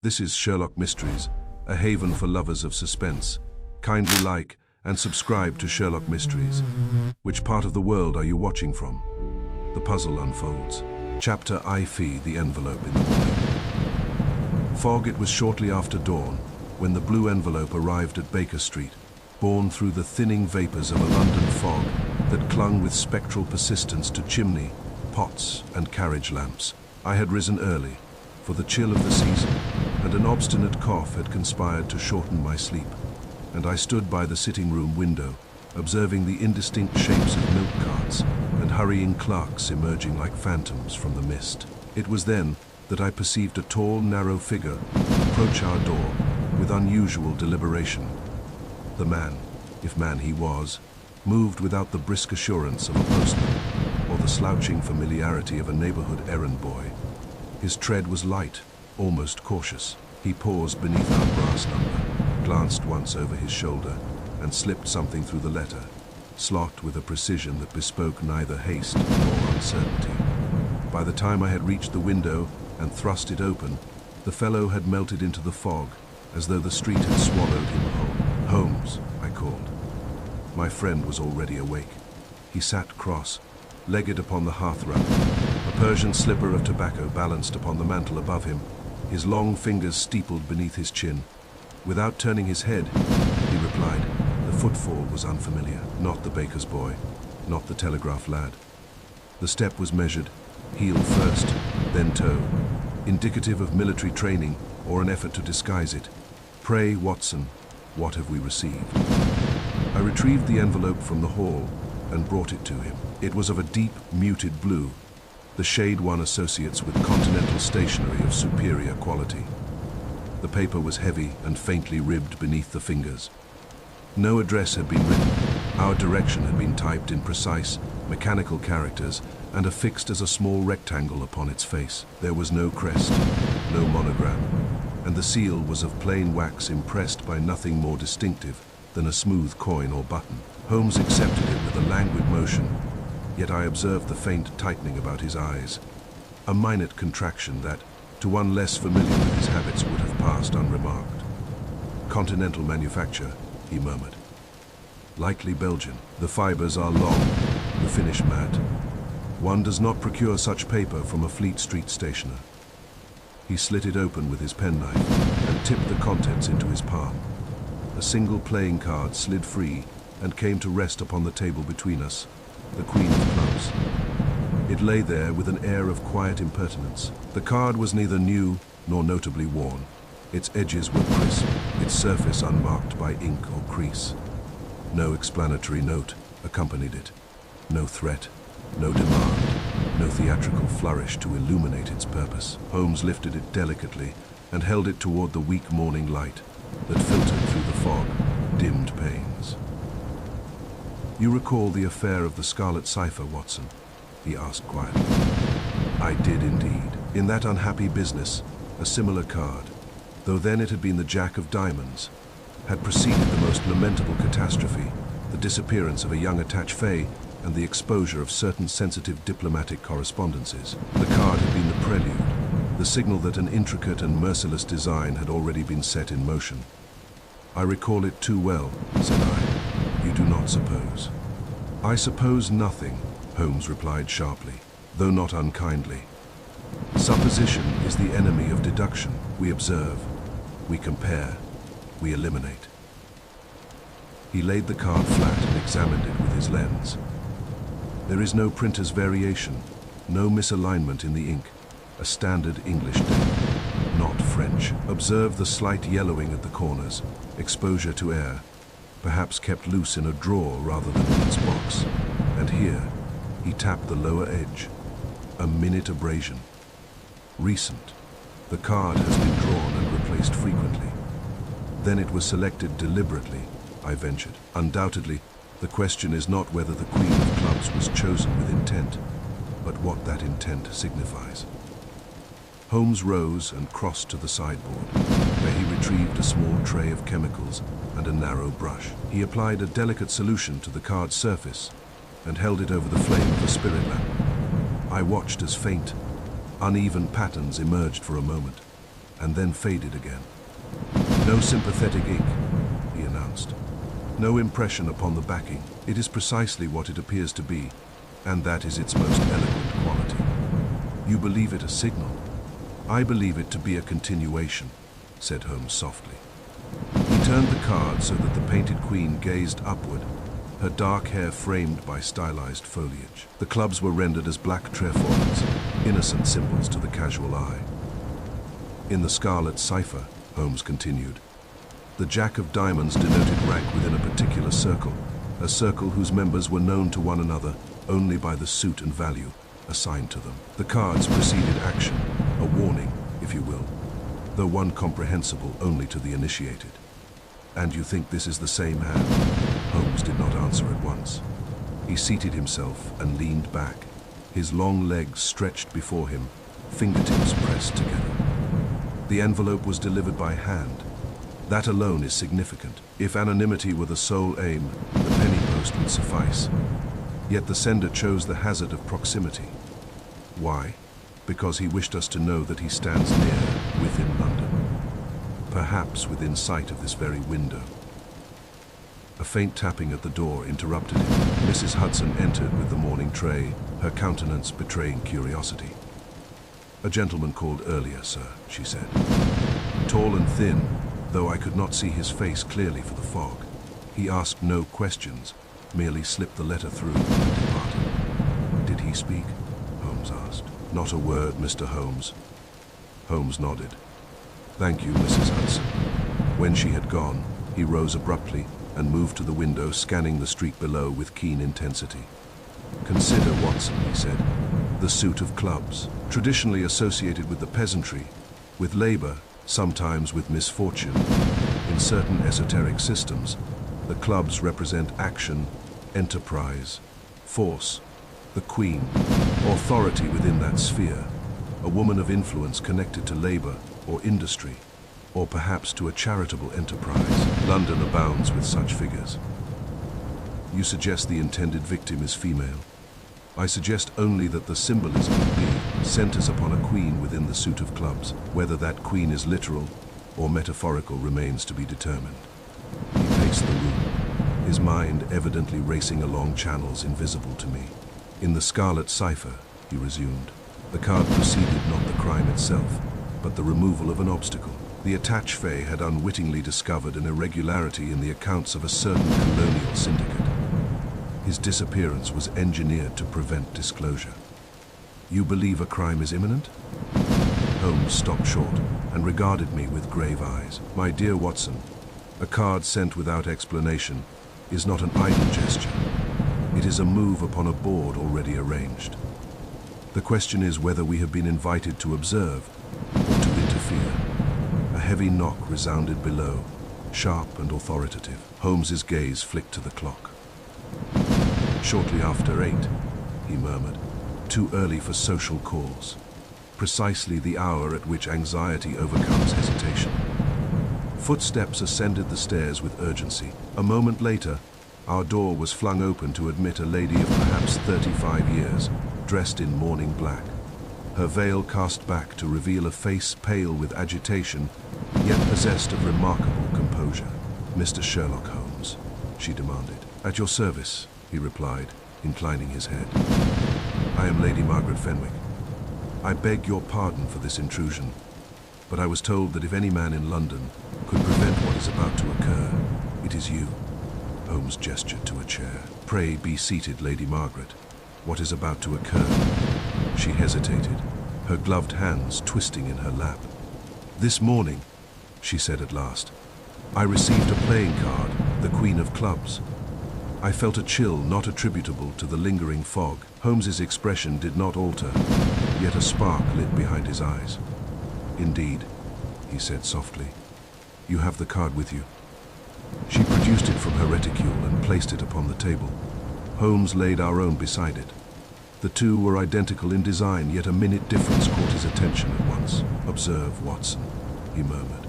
This is Sherlock Mysteries, a haven for lovers of suspense. Kindly like and subscribe to Sherlock Mysteries. Which part of the world are you watching from? The puzzle unfolds. Chapter I Fee the envelope in the morning. Fog. It was shortly after dawn when the blue envelope arrived at Baker Street, borne through the thinning vapors of a London fog that clung with spectral persistence to chimney, pots and carriage lamps. I had risen early, for the chill of the season and an obstinate cough had conspired to shorten my sleep, and I stood by the sitting-room window, observing the indistinct shapes of milk carts and hurrying clerks emerging like phantoms from the mist. It was then that I perceived a tall, narrow figure approach our door with unusual deliberation. The man, if man he was, moved without the brisk assurance of a postman or the slouching familiarity of a neighborhood errand boy. His tread was light, almost cautious. He paused beneath our brass number, glanced once over his shoulder, and slipped something through the letter, slot with a precision that bespoke neither haste nor uncertainty. By the time I had reached the window and thrust it open, the fellow had melted into the fog, as though the street had swallowed him whole. "Holmes," I called. My friend was already awake. He sat cross-legged upon the hearthrug, a Persian slipper of tobacco balanced upon the mantel above him, his long fingers steepled beneath his chin. Without turning his head, he replied. The footfall was unfamiliar. Not the baker's boy, not the telegraph lad. The step was measured, heel first, then toe, indicative of military training or an effort to disguise it. "Pray, Watson, what have we received?" I retrieved the envelope from the hall and brought it to him. It was of a deep, muted blue, the shade one associates with continental stationery of superior quality. The paper was heavy and faintly ribbed beneath the fingers. No address had been written. Our direction had been typed in precise, mechanical characters and affixed as a small rectangle upon its face. There was no crest, no monogram, and the seal was of plain wax impressed by nothing more distinctive than a smooth coin or button. Holmes accepted it with a languid motion, yet I observed the faint tightening about his eyes, a minute contraction that, to one less familiar with his habits, would have passed unremarked. "Continental manufacture," he murmured. "Likely Belgian. The fibers are long, the finish matte. One does not procure such paper from a Fleet Street stationer." He slit it open with his penknife and tipped the contents into his palm. A single playing card slid free and came to rest upon the table between us, the Queen of Clubs. It lay there with an air of quiet impertinence. The card was neither new nor notably worn. Its edges were crisp, its surface unmarked by ink or crease. No explanatory note accompanied it. No threat, no demand, no theatrical flourish to illuminate its purpose. Holmes lifted it delicately and held it toward the weak morning light that filtered through the fog, dimmed panes. "You recall the affair of the scarlet cipher, Watson?" he asked quietly. I did indeed. In that unhappy business, a similar card, though then it had been the Jack of Diamonds, had preceded the most lamentable catastrophe, the disappearance of a young attaché and the exposure of certain sensitive diplomatic correspondences. The card had been the prelude, the signal that an intricate and merciless design had already been set in motion. "I recall it too well," said I. "You do not suppose." "I suppose nothing," Holmes replied sharply, though not unkindly. "Supposition is the enemy of deduction. We observe, we compare, we eliminate." He laid the card flat and examined it with his lens. There is no printer's variation, no misalignment in the ink, a standard English date, not French. Observe the slight yellowing at the corners, exposure to air, perhaps kept loose in a drawer rather than in its box. And here, he tapped the lower edge, a minute abrasion. Recent. The card has been drawn and replaced frequently. Then it was selected deliberately, I ventured. Undoubtedly, the question is not whether the Queen of Clubs was chosen with intent, but what that intent signifies. Holmes rose and crossed to the sideboard, where he retrieved a small tray of chemicals and a narrow brush. He applied a delicate solution to the card's surface and held it over the flame of a spirit lamp. I watched as faint, uneven patterns emerged for a moment. and then faded again. "No sympathetic ink," he announced. "No impression upon the backing. It is precisely what it appears to be, and that is its most eloquent quality." "You believe it a signal?" "I believe it to be a continuation," said Holmes softly. He turned the card so that the painted queen gazed upward, her dark hair framed by stylized foliage. The clubs were rendered as black trefoils, innocent symbols to the casual eye. "In the scarlet cipher," Holmes continued, "the Jack of Diamonds denoted rank within a particular circle, a circle whose members were known to one another only by the suit and value assigned to them. The cards preceded action, a warning, if you will, though one comprehensible only to the initiated." "And you think this is the same hand?" Holmes did not answer at once. He seated himself and leaned back, his long legs stretched before him, fingertips pressed together. "The envelope was delivered by hand. That alone is significant. If anonymity were the sole aim, the penny post would suffice. Yet the sender chose the hazard of proximity. Why? Because he wished us to know that he stands near, within London. Perhaps within sight of this very window." A faint tapping at the door interrupted him. Mrs. Hudson entered with the morning tray, her countenance betraying curiosity. "A gentleman called earlier, sir," she said. "Tall and thin, though I could not see his face clearly for the fog. He asked no questions, merely slipped the letter through and departed." "Did he speak?" Holmes asked. "Not a word, Mr. Holmes." Holmes nodded. "Thank you, Mrs. Hudson." When she had gone, he rose abruptly and moved to the window, scanning the street below with keen intensity. "Consider, Watson," he said, "the suit of clubs, traditionally associated with the peasantry, with labor, sometimes with misfortune. In certain esoteric systems, the clubs represent action, enterprise, force, the queen, authority within that sphere, a woman of influence connected to labor or industry, or perhaps to a charitable enterprise. London abounds with such figures." "You suggest the intended victim is female?" "I suggest only that the symbolism of B centers upon a queen within the suit of clubs. Whether that queen is literal or metaphorical remains to be determined." He paced the room, his mind evidently racing along channels invisible to me. "In the scarlet cipher," he resumed, "the card preceded not the crime itself, but the removal of an obstacle. The attaché had unwittingly discovered an irregularity in the accounts of a certain colonial syndicate. His disappearance was engineered to prevent disclosure." "You believe a crime is imminent?" Holmes stopped short and regarded me with grave eyes. "My dear Watson, a card sent without explanation is not an idle gesture. It is a move upon a board already arranged. The question is whether we have been invited to observe or to interfere." A heavy knock resounded below, sharp and authoritative. Holmes's gaze flicked to the clock. "Shortly after 8, he murmured. "Too early for social calls. Precisely the hour at which anxiety overcomes hesitation." Footsteps ascended the stairs with urgency. A moment later, our door was flung open to admit a lady of perhaps 35 years, dressed in mourning black, her veil cast back to reveal a face pale with agitation, yet possessed of remarkable composure. "Mr. Sherlock Holmes," she demanded. "At your service," he replied, inclining his head. "I am Lady Margaret Fenwick. I beg your pardon for this intrusion, but I was told that if any man in London could prevent what is about to occur, it is you." Holmes gestured to a chair. "Pray be seated, Lady Margaret. What is about to occur?" She hesitated, her gloved hands twisting in her lap. "This morning," she said at last, "I received a playing card, the Queen of Clubs. I felt a chill not attributable to the lingering fog." Holmes's expression did not alter, yet a spark lit behind his eyes. "Indeed," he said softly. "You have the card with you." She produced it from her reticule and placed it upon the table. Holmes laid our own beside it. The two were identical in design, yet a minute difference caught his attention at once. "Observe, Watson," he murmured.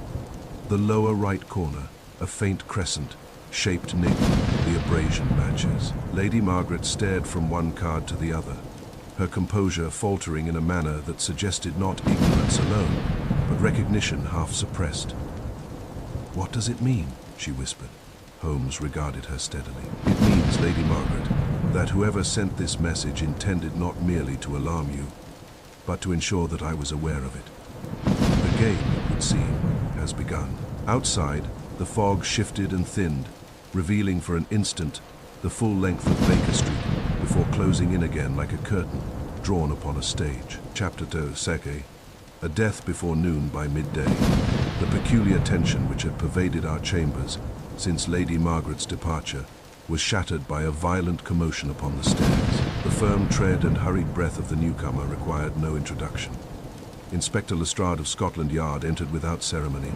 "The lower right corner, a faint crescent, shaped nick, the abrasion matches." Lady Margaret stared from one card to the other, her composure faltering in a manner that suggested not ignorance alone, but recognition half suppressed. "What does it mean?" she whispered. Holmes regarded her steadily. "It means, Lady Margaret, that whoever sent this message intended not merely to alarm you, but to ensure that I was aware of it. The game, it would seem, has begun." Outside, the fog shifted and thinned, revealing for an instant the full length of Baker Street, before closing in again like a curtain drawn upon a stage. Chapter 2, Seke. A death before noon by midday. The peculiar tension which had pervaded our chambers since Lady Margaret's departure was shattered by a violent commotion upon the stairs. The firm tread and hurried breath of the newcomer required no introduction. Inspector Lestrade of Scotland Yard entered without ceremony,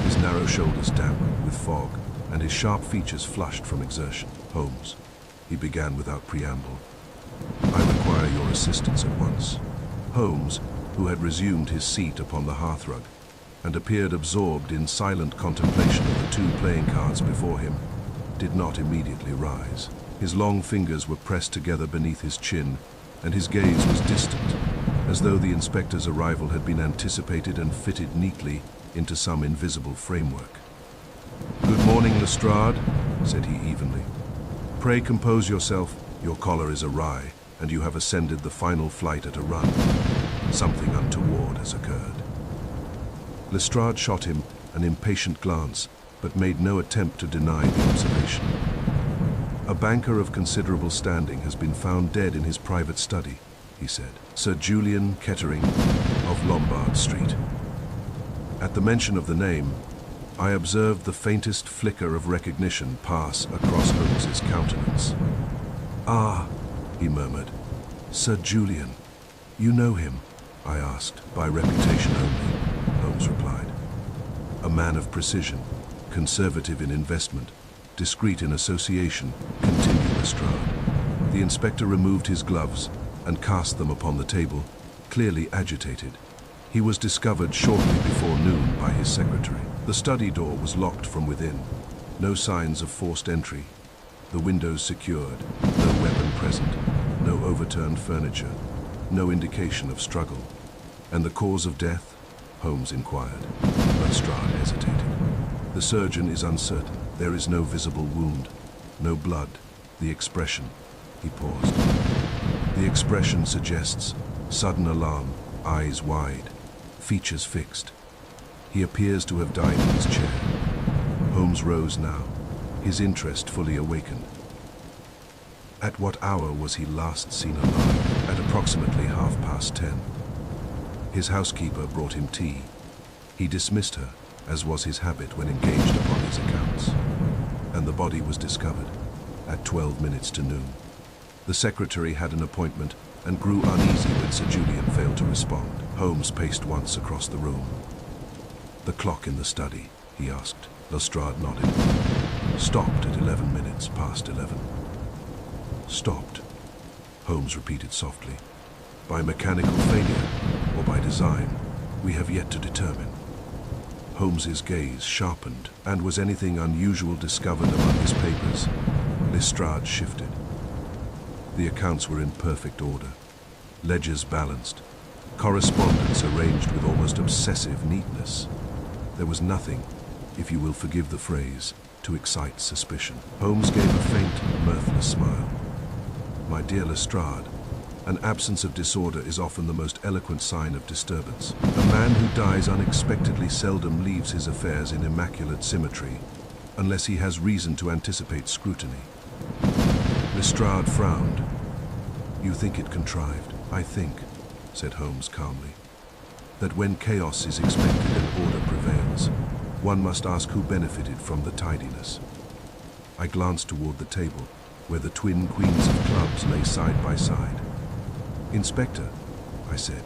his narrow shoulders damp with fog and his sharp features flushed from exertion. "Holmes," he began without preamble, "I require your assistance at once." Holmes, who had resumed his seat upon the hearthrug and appeared absorbed in silent contemplation of the two playing cards before him, did not immediately rise. His long fingers were pressed together beneath his chin, and his gaze was distant, as though the inspector's arrival had been anticipated and fitted neatly into some invisible framework. "Good morning, Lestrade," said he evenly. "Pray compose yourself. Your collar is awry, and you have ascended the final flight at a run. Something untoward has occurred." Lestrade shot him an impatient glance, but made no attempt to deny the observation. "A banker of considerable standing has been found dead in his private study," he said. "Sir Julian Kettering of Lombard Street." At the mention of the name, I observed the faintest flicker of recognition pass across Holmes's countenance. "Ah," he murmured, "Sir Julian. You know him?" I asked. "By reputation only," Holmes replied. "A man of precision, conservative in investment, discreet in association," continued Lestrade. The inspector removed his gloves and cast them upon the table, clearly agitated. He was discovered shortly before noon by his secretary. The study door was locked from within. No signs of forced entry. The windows secured. No weapon present. No overturned furniture. No indication of struggle. "And the cause of death?" Holmes inquired. Lestrade hesitated. "The surgeon is uncertain. There is no visible wound. No blood. The expression..." He paused. "The expression suggests sudden alarm, eyes wide, features fixed. He appears to have died in his chair." Holmes rose now, his interest fully awakened. "At what hour was he last seen alive?" "At approximately 10:30. His housekeeper brought him tea. He dismissed her, as was his habit when engaged upon his accounts. And the body was discovered at 12 minutes to noon. The secretary had an appointment and grew uneasy when Sir Julian failed to respond." Holmes paced once across the room. "The clock in the study?" he asked. Lestrade nodded. "Stopped at 11 minutes past 11. "Stopped," Holmes repeated softly. "By mechanical failure or by design, we have yet to determine." Holmes's gaze sharpened. "And was anything unusual discovered among his papers?" Lestrade shifted. The accounts were in perfect order. Ledgers balanced. Correspondence arranged with almost obsessive neatness. There was nothing, if you will forgive the phrase, to excite suspicion. Holmes gave a faint, mirthless smile. "My dear Lestrade, an absence of disorder is often the most eloquent sign of disturbance. A man who dies unexpectedly seldom leaves his affairs in immaculate symmetry, unless he has reason to anticipate scrutiny." Lestrade frowned. "You think it contrived?" "I think," said Holmes calmly, "that when chaos is expected and order prevails, one must ask who benefited from the tidiness." I glanced toward the table, where the twin queens of clubs lay side by side. "Inspector," I said,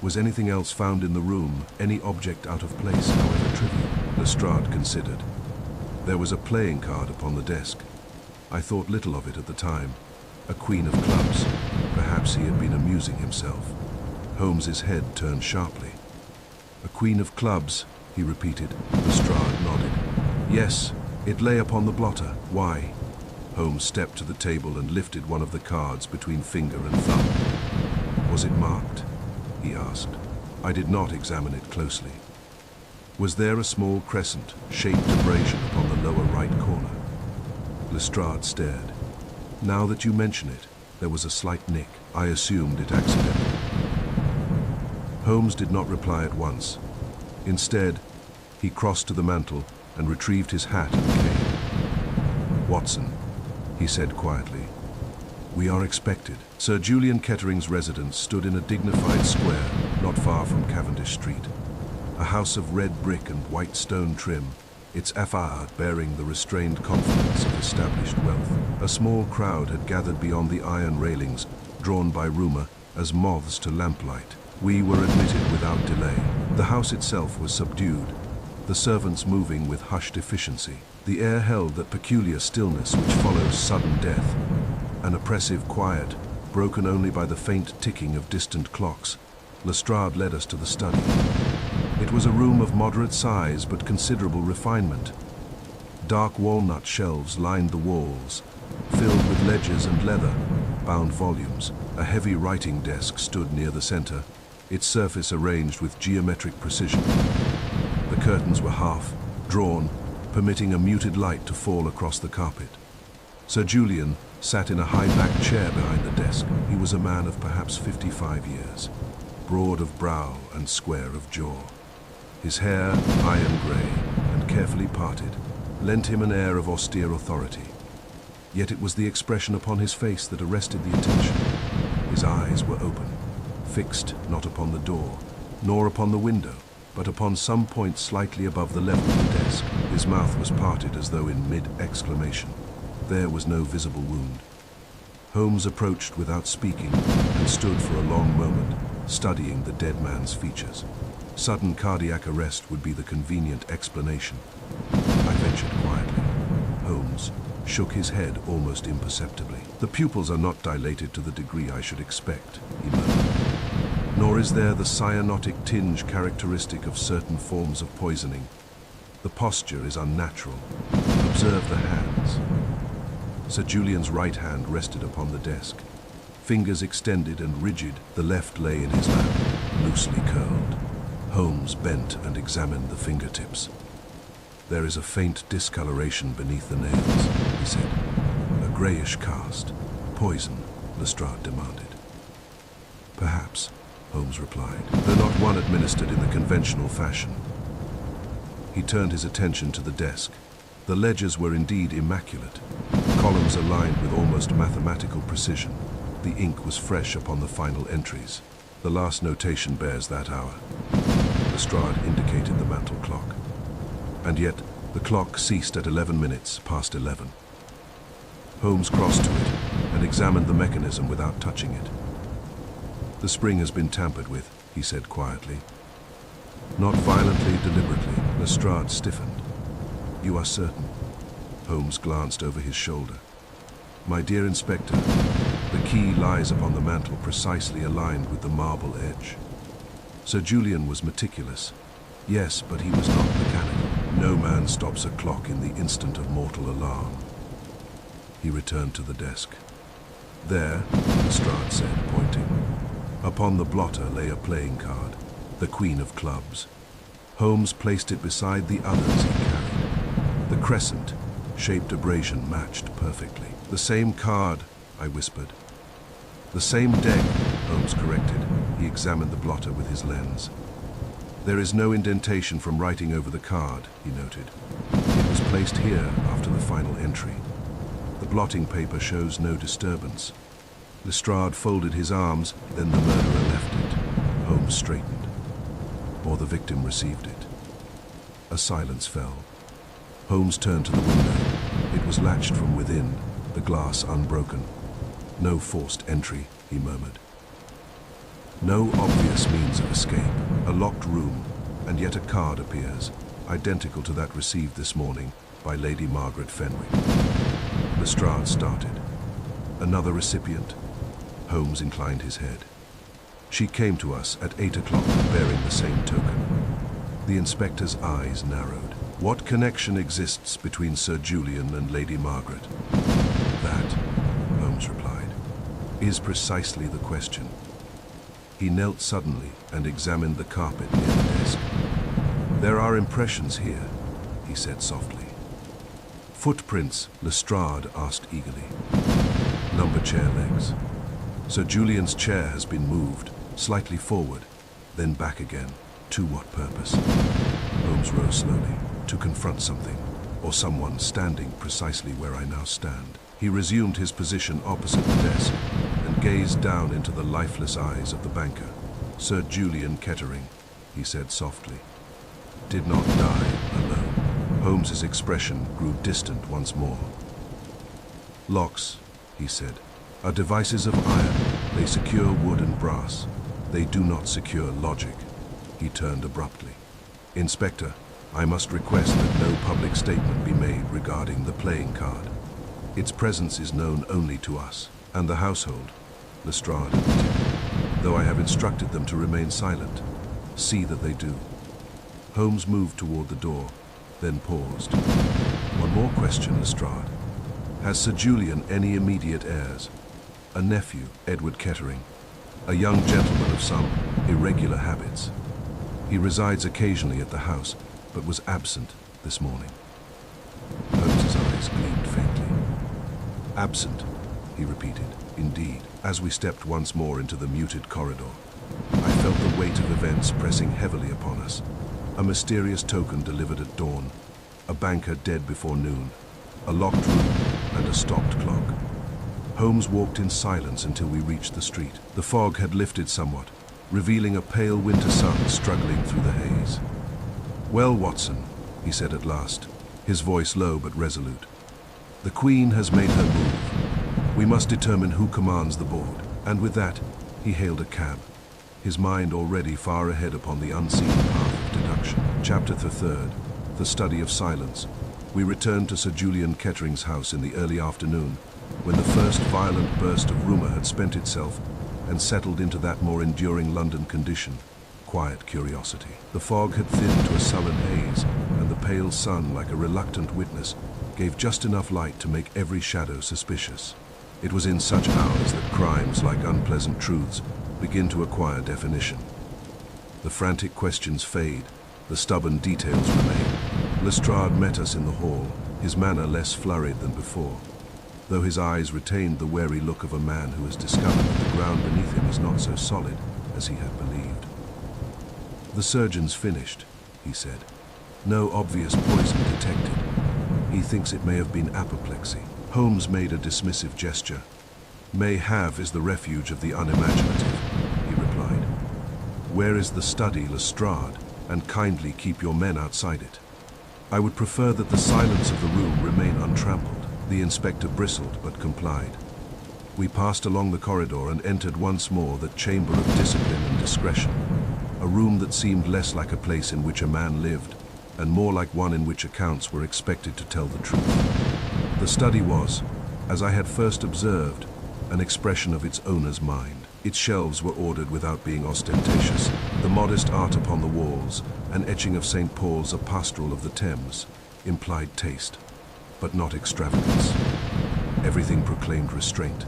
"was anything else found in the room, any object out of place, however trivial?" Lestrade considered. "There was a playing card upon the desk. I thought little of it at the time. A queen of clubs. Perhaps he had been amusing himself." Holmes's head turned sharply. "A queen of clubs," he repeated. Lestrade nodded. "Yes, it lay upon the blotter. Why?" Holmes stepped to the table and lifted one of the cards between finger and thumb. "Was it marked?" he asked. I did not examine it closely. Was there a small crescent-shaped abrasion upon the lower right corner? Lestrade stared. Now that you mention it, there was a slight nick. I assumed it accidental. Holmes did not reply at once. Instead, he crossed to the mantel and retrieved his hat and cane. "Watson," he said quietly, "we are expected." Sir Julian Kettering's residence stood in a dignified square not far from Cavendish Street. A house of red brick and white stone trim, its facade bearing the restrained confidence of established wealth. A small crowd had gathered beyond the iron railings, drawn by rumor as moths to lamplight. We were admitted without delay. The house itself was subdued, the servants moving with hushed efficiency. The air held that peculiar stillness which follows sudden death, an oppressive quiet, broken only by the faint ticking of distant clocks. Lestrade led us to the study. It was a room of moderate size but considerable refinement. Dark walnut shelves lined the walls, filled with ledgers and leather-bound volumes. A heavy writing desk stood near the center, its surface arranged with geometric precision. The curtains were half drawn, permitting a muted light to fall across the carpet. Sir Julian sat in a high-backed chair behind the desk. He was a man of perhaps 55 years, broad of brow and square of jaw. His hair, iron grey and carefully parted, lent him an air of austere authority. Yet it was the expression upon his face that arrested the attention. His eyes were open, fixed not upon the door, nor upon the window, but upon some point slightly above the level of the desk. His mouth was parted as though in mid-exclamation. There was no visible wound. Holmes approached without speaking and stood for a long moment, studying the dead man's features. Sudden cardiac arrest would be the convenient explanation. I ventured quietly. Holmes shook his head almost imperceptibly. "The pupils are not dilated to the degree I should expect," he murmured. "Nor is there the cyanotic tinge characteristic of certain forms of poisoning. The posture is unnatural. Observe the hands." Sir Julian's right hand rested upon the desk. Fingers extended and rigid, the left lay in his lap, loosely curled. Holmes bent and examined the fingertips. "There is a faint discoloration beneath the nails," he said. "A grayish cast. Poison?" Lestrade demanded. "Perhaps," Holmes replied, "though not one administered in the conventional fashion." He turned his attention to the desk. The ledgers were indeed immaculate, columns aligned with almost mathematical precision. The ink was fresh upon the final entries. "The last notation bears that hour." Lestrade indicated the mantel clock. And yet, the clock ceased at 11 minutes past 11. Holmes crossed to it and examined the mechanism without touching it. "The spring has been tampered with," he said quietly. "Not violently, deliberately." Lestrade stiffened. "You are certain?" Holmes glanced over his shoulder. "My dear Inspector, the key lies upon the mantel precisely aligned with the marble edge." Sir Julian was meticulous. Yes, but he was not mechanical. No man stops a clock in the instant of mortal alarm. He returned to the desk. "There," Lestrade said, pointing. Upon the blotter lay a playing card, the Queen of Clubs. Holmes placed it beside the others he carried. The crescent-shaped abrasion matched perfectly. "The same card," I whispered. "The same deck," Holmes corrected. He examined the blotter with his lens. "There is no indentation from writing over the card," he noted. "It was placed here after the final entry. The blotting paper shows no disturbance." Lestrade folded his arms, then the murderer left it. Holmes straightened. "Or the victim received it." A silence fell. Holmes turned to the window. It was latched from within, the glass unbroken. "No forced entry," he murmured. "No obvious means of escape. A locked room, and yet a card appears, identical to that received this morning by Lady Margaret Fenwick." Lestrade started. "Another recipient?" Holmes inclined his head. "She came to us at 8 o'clock bearing the same token." The inspector's eyes narrowed. "What connection exists between Sir Julian and Lady Margaret?" "That," Holmes replied, "is precisely the question." He knelt suddenly and examined the carpet near the desk. There are impressions here, he said softly. Footprints, Lestrade asked eagerly. Number chair legs. Sir Julian's chair has been moved, slightly forward, then back again. To what purpose? Holmes rose slowly, to confront something, or someone standing precisely where I now stand. He resumed his position opposite the desk and gazed down into the lifeless eyes of the banker. Sir Julian Kettering, he said softly, did not die alone. Holmes's expression grew distant once more. Locks, he said, are devices of iron. They secure wood and brass. They do not secure logic. He turned abruptly. Inspector, I must request that no public statement be made regarding the playing card. Its presence is known only to us and the household, Lestrade admitted, though I have instructed them to remain silent. See that they do. Holmes moved toward the door, then paused. One more question, Lestrade. Has Sir Julian any immediate heirs? A nephew, Edward Kettering, a young gentleman of some irregular habits. He resides occasionally at the house, but was absent this morning. Holmes's eyes gleamed faintly. Absent, he repeated, indeed. As we stepped once more into the muted corridor, I felt the weight of events pressing heavily upon us. A mysterious token delivered at dawn, a banker dead before noon, a locked room, and a stopped clock. Holmes walked in silence until we reached the street. The fog had lifted somewhat, revealing a pale winter sun struggling through the haze. Well, Watson, he said at last, his voice low but resolute. The Queen has made her move. We must determine who commands the board. And with that, he hailed a cab, his mind already far ahead upon the unseen path of deduction. Chapter the 3rd, The Study of Silence. We returned to Sir Julian Kettering's house in the early afternoon, when the first violent burst of rumor had spent itself and settled into that more enduring London condition, quiet curiosity. The fog had thinned to a sullen haze, and the pale sun, like a reluctant witness, gave just enough light to make every shadow suspicious. It was in such hours that crimes, like unpleasant truths, begin to acquire definition. The frantic questions fade, the stubborn details remain. Lestrade met us in the hall, his manner less flurried than before, though his eyes retained the wary look of a man who has discovered that the ground beneath him is not so solid as he had believed. The surgeon's finished, he said. No obvious poison detected. He thinks it may have been apoplexy. Holmes made a dismissive gesture. May have is the refuge of the unimaginative, he replied. Where is the study, Lestrade? And kindly keep your men outside it. I would prefer that the silence of the room remain untrampled. The inspector bristled but complied. We passed along the corridor and entered once more that chamber of discipline and discretion, a room that seemed less like a place in which a man lived, and more like one in which accounts were expected to tell the truth. The study was, as I had first observed, an expression of its owner's mind. Its shelves were ordered without being ostentatious, the modest art upon the walls, an etching of St. Paul's A Pastoral of the Thames, implied taste, but not extravagance. Everything proclaimed restraint.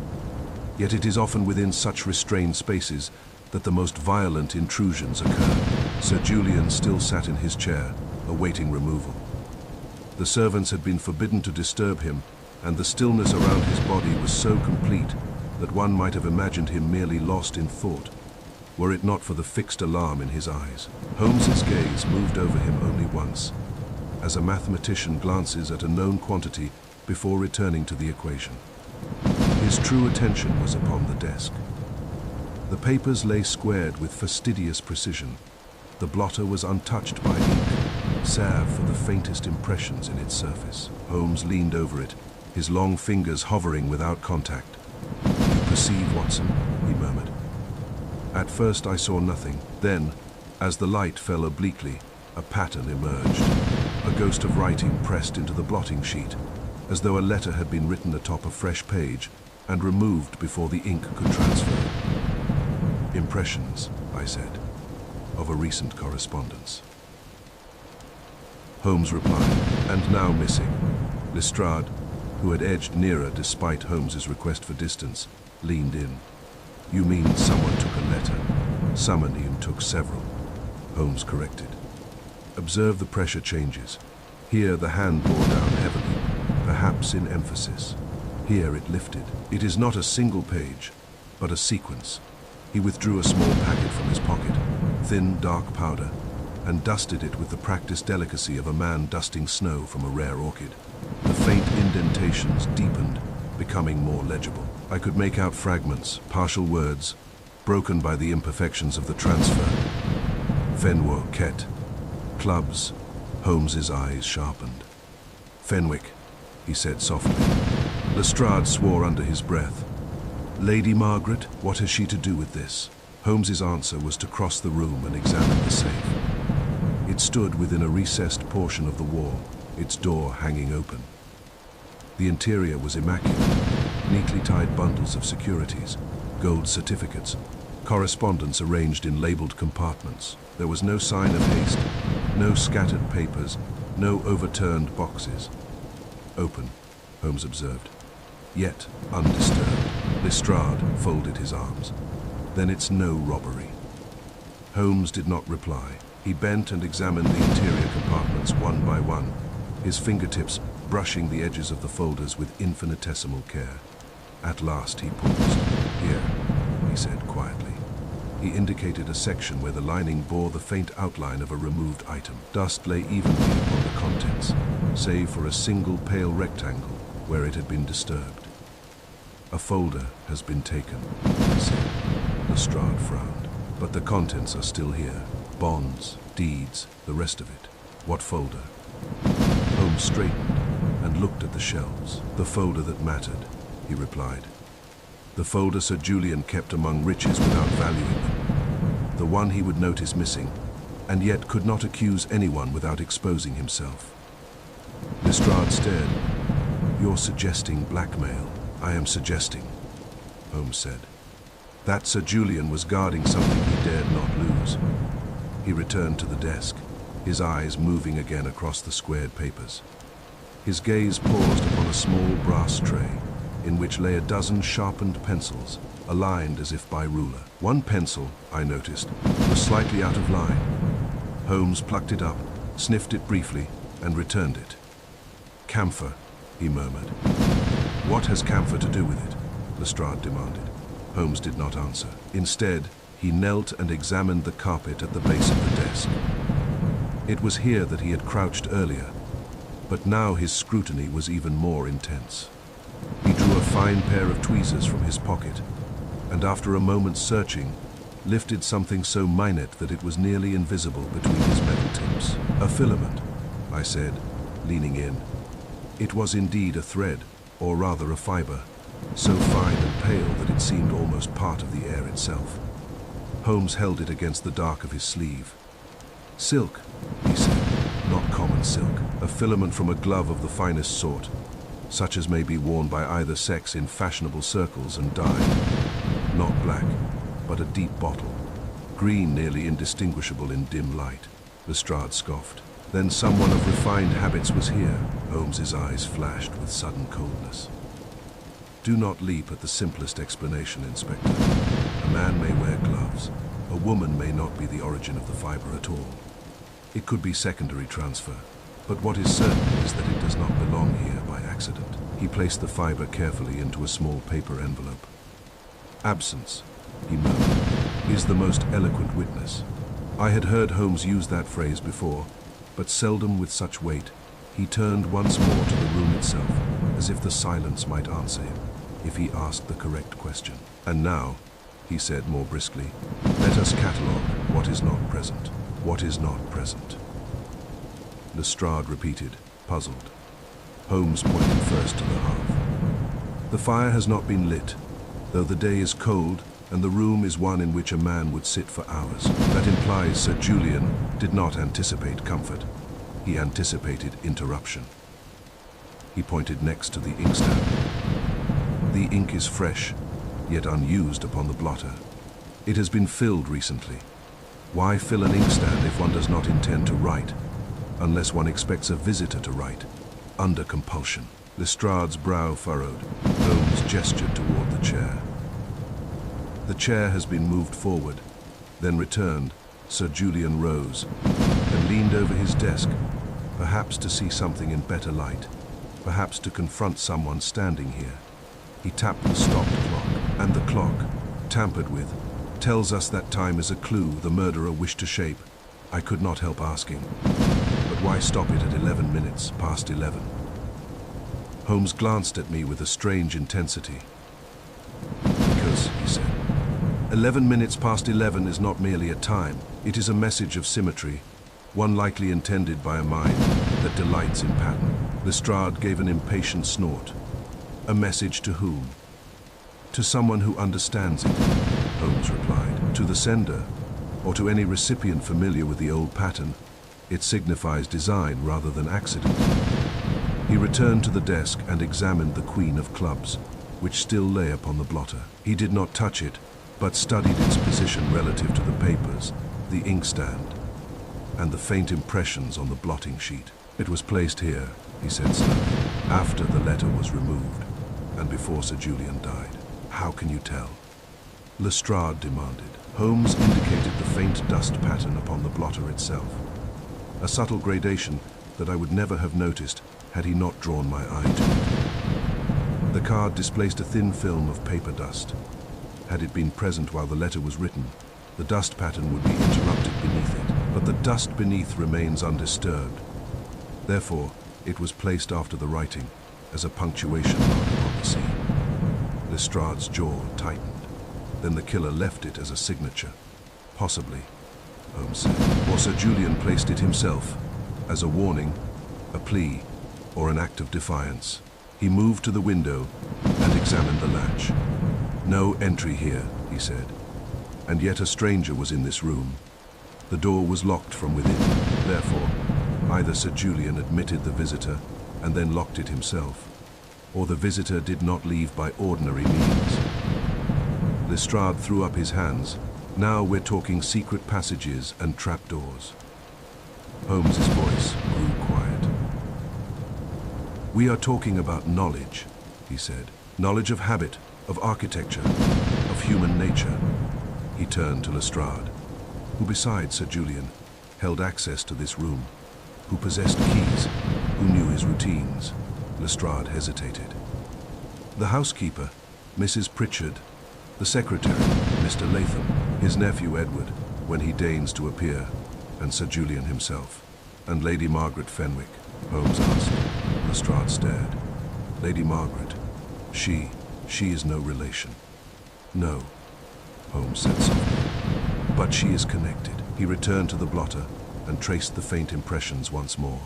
Yet it is often within such restrained spaces that the most violent intrusions occur. Sir Julian still sat in his chair, awaiting removal. The servants had been forbidden to disturb him, and the stillness around his body was so complete that one might have imagined him merely lost in thought, were it not for the fixed alarm in his eyes. Holmes's gaze moved over him only once, as a mathematician glances at a known quantity before returning to the equation. His true attention was upon the desk. The papers lay squared with fastidious precision. The blotter was untouched by ink, salve for the faintest impressions in its surface. Holmes leaned over it, his long fingers hovering without contact. "You perceive, Watson?" he murmured. At first I saw nothing. Then, as the light fell obliquely, a pattern emerged. A ghost of writing pressed into the blotting sheet, as though a letter had been written atop a fresh page and removed before the ink could transfer. "Impressions," I said, "of a recent correspondence." Holmes replied, "And now missing." Lestrade, who had edged nearer despite Holmes's request for distance, leaned in. "You mean someone took a letter? Someone took several," Holmes corrected. Observe the pressure changes. Here the hand bore down heavily, perhaps in emphasis. Here it lifted. It is not a single page, but a sequence. He withdrew a small packet from his pocket, thin, dark powder, and dusted it with the practiced delicacy of a man dusting snow from a rare orchid. The faint indentations deepened, becoming more legible. I could make out fragments, partial words, broken by the imperfections of the transfer. Fenway, Ket, clubs. Holmes's eyes sharpened. Fenwick, he said softly. Lestrade swore under his breath. Lady Margaret, what has she to do with this? Holmes's answer was to cross the room and examine the safe. It stood within a recessed portion of the wall, its door hanging open. The interior was immaculate, neatly tied bundles of securities, gold certificates, correspondence arranged in labeled compartments. There was no sign of haste, no scattered papers, no overturned boxes. Open, Holmes observed, yet undisturbed. Lestrade folded his arms. Then it's no robbery. Holmes did not reply. He bent and examined the interior compartments one by one, his fingertips brushing the edges of the folders with infinitesimal care. At last he paused. Here, he said quietly. He indicated a section where the lining bore the faint outline of a removed item. Dust lay evenly upon the contents, save for a single pale rectangle where it had been disturbed. A folder has been taken, he said. Lestrade frowned. But the contents are still here. Bonds, deeds, the rest of it. What folder? Holmes straightened and looked at the shelves. The folder that mattered, he replied. The folder Sir Julian kept among riches without valuing them. The one he would notice missing, and yet could not accuse anyone without exposing himself. Lestrade stared. You're suggesting blackmail. I am suggesting, Holmes said, that Sir Julian was guarding something he dared not lose. He returned to the desk, his eyes moving again across the squared papers. His gaze paused upon a small brass tray, in which lay a dozen sharpened pencils, aligned as if by ruler. One pencil, I noticed, was slightly out of line. Holmes plucked it up, sniffed it briefly, and returned it. Camphor, he murmured. What has camphor to do with it? Lestrade demanded. Holmes did not answer. Instead, he knelt and examined the carpet at the base of the desk. It was here that he had crouched earlier, but now his scrutiny was even more intense. He drew a fine pair of tweezers from his pocket, and after a moment's searching, lifted something so minute that it was nearly invisible between his metal tips. A filament, I said, leaning in. It was indeed a thread, or rather a fiber, so fine and pale that it seemed almost part of the air itself. Holmes held it against the dark of his sleeve. Silk, he said, not common silk, a filament from a glove of the finest sort, such as may be worn by either sex in fashionable circles and dyed. Not black, but a deep bottle, green nearly indistinguishable in dim light. Lestrade scoffed. Then someone of refined habits was here. Holmes's eyes flashed with sudden coldness. Do not leap at the simplest explanation, Inspector. A man may wear gloves. A woman may not be the origin of the fiber at all. It could be secondary transfer. But what is certain is that it does not belong here by accident. He placed the fiber carefully into a small paper envelope. Absence, he murmured, is the most eloquent witness. I had heard Holmes use that phrase before, but seldom with such weight. He turned once more to the room itself, as if the silence might answer him, if he asked the correct question. And now, he said more briskly, let us catalogue what is not present. What is not present? Lestrade repeated, puzzled. Holmes pointed first to the hearth. The fire has not been lit, though the day is cold and the room is one in which a man would sit for hours. That implies Sir Julian did not anticipate comfort. He anticipated interruption. He pointed next to the inkstand. The ink is fresh, yet unused upon the blotter. It has been filled recently. Why fill an inkstand if one does not intend to write, unless one expects a visitor to write, under compulsion? Lestrade's brow furrowed. Holmes gestured toward the chair. The chair has been moved forward, then returned. Sir Julian rose, and leaned over his desk, perhaps to see something in better light, perhaps to confront someone standing here. He tapped the stopped clock, and the clock, tampered with, tells us that time is a clue the murderer wished to shape. I could not help asking, but why stop it at 11 minutes past 11? Holmes glanced at me with a strange intensity. Because, he said, 11 minutes past 11 is not merely a time, it is a message of symmetry, one likely intended by a mind that delights in pattern. Lestrade gave an impatient snort. A message to whom? To someone who understands it, Holmes replied. To the sender, or to any recipient familiar with the old pattern. It signifies design rather than accident. He returned to the desk and examined the queen of clubs, which still lay upon the blotter. He did not touch it, but studied its position relative to the papers, the inkstand, and the faint impressions on the blotting sheet. It was placed here, he said slowly, after the letter was removed, and before Sir Julian died. How can you tell? Lestrade demanded. Holmes indicated the faint dust pattern upon the blotter itself. A subtle gradation that I would never have noticed had he not drawn my eye to it. The card displaced a thin film of paper dust. Had it been present while the letter was written, the dust pattern would be interrupted beneath it. But the dust beneath remains undisturbed. Therefore, it was placed after the writing, as a punctuation mark upon the scene. Lestrade's jaw tightened. Then the killer left it as a signature. Possibly, Holmes said. Or Sir Julian placed it himself, as a warning, a plea, or an act of defiance. He moved to the window and examined the latch. No entry here, he said. And yet a stranger was in this room. The door was locked from within. Therefore, either Sir Julian admitted the visitor and then locked it himself, or the visitor did not leave by ordinary means. Lestrade threw up his hands. Now we're talking secret passages and trapdoors. Holmes's voice grew quiet. We are talking about knowledge, he said. Knowledge of habit, of architecture, of human nature. He turned to Lestrade, who besides Sir Julian, held access to this room, who possessed keys, who knew his routines. Lestrade hesitated. The housekeeper, Mrs. Pritchard, the secretary, Mr. Latham, his nephew Edward, when he deigns to appear, and Sir Julian himself, and Lady Margaret Fenwick, Holmes asked. Lestrade stared. Lady Margaret, she is no relation. No, Holmes said softly. But she is connected. He returned to the blotter and traced the faint impressions once more,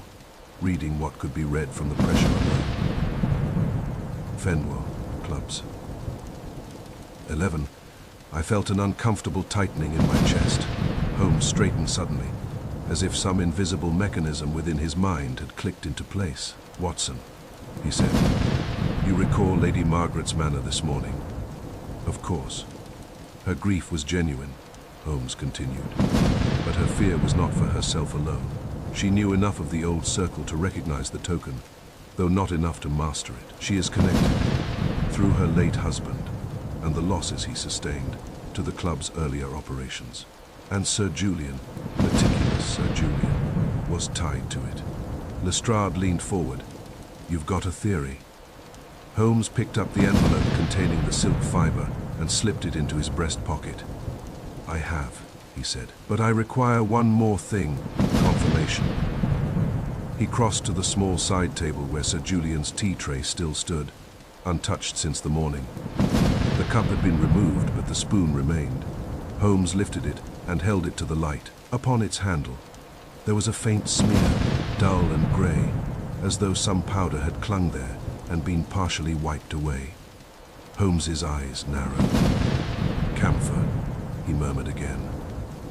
reading what could be read from the pressure alone. Fenwell, clubs. 11. I felt an uncomfortable tightening in my chest. Holmes straightened suddenly, as if some invisible mechanism within his mind had clicked into place. Watson, he said, you recall Lady Margaret's manner this morning? Of course. Her grief was genuine, Holmes continued, but her fear was not for herself alone. She knew enough of the old circle to recognize the token, though not enough to master it. She is connected, through her late husband, and the losses he sustained, to the club's earlier operations. And Sir Julian, meticulous Sir Julian, was tied to it. Lestrade leaned forward. You've got a theory. Holmes picked up the envelope containing the silk fiber and slipped it into his breast pocket. I have, he said, but I require one more thing, confirmation. He crossed to the small side table where Sir Julian's tea tray still stood, untouched since the morning. The cup had been removed, but the spoon remained. Holmes lifted it and held it to the light. Upon its handle, there was a faint smear, dull and grey, as though some powder had clung there and been partially wiped away. Holmes's eyes narrowed. Camphor, he murmured again.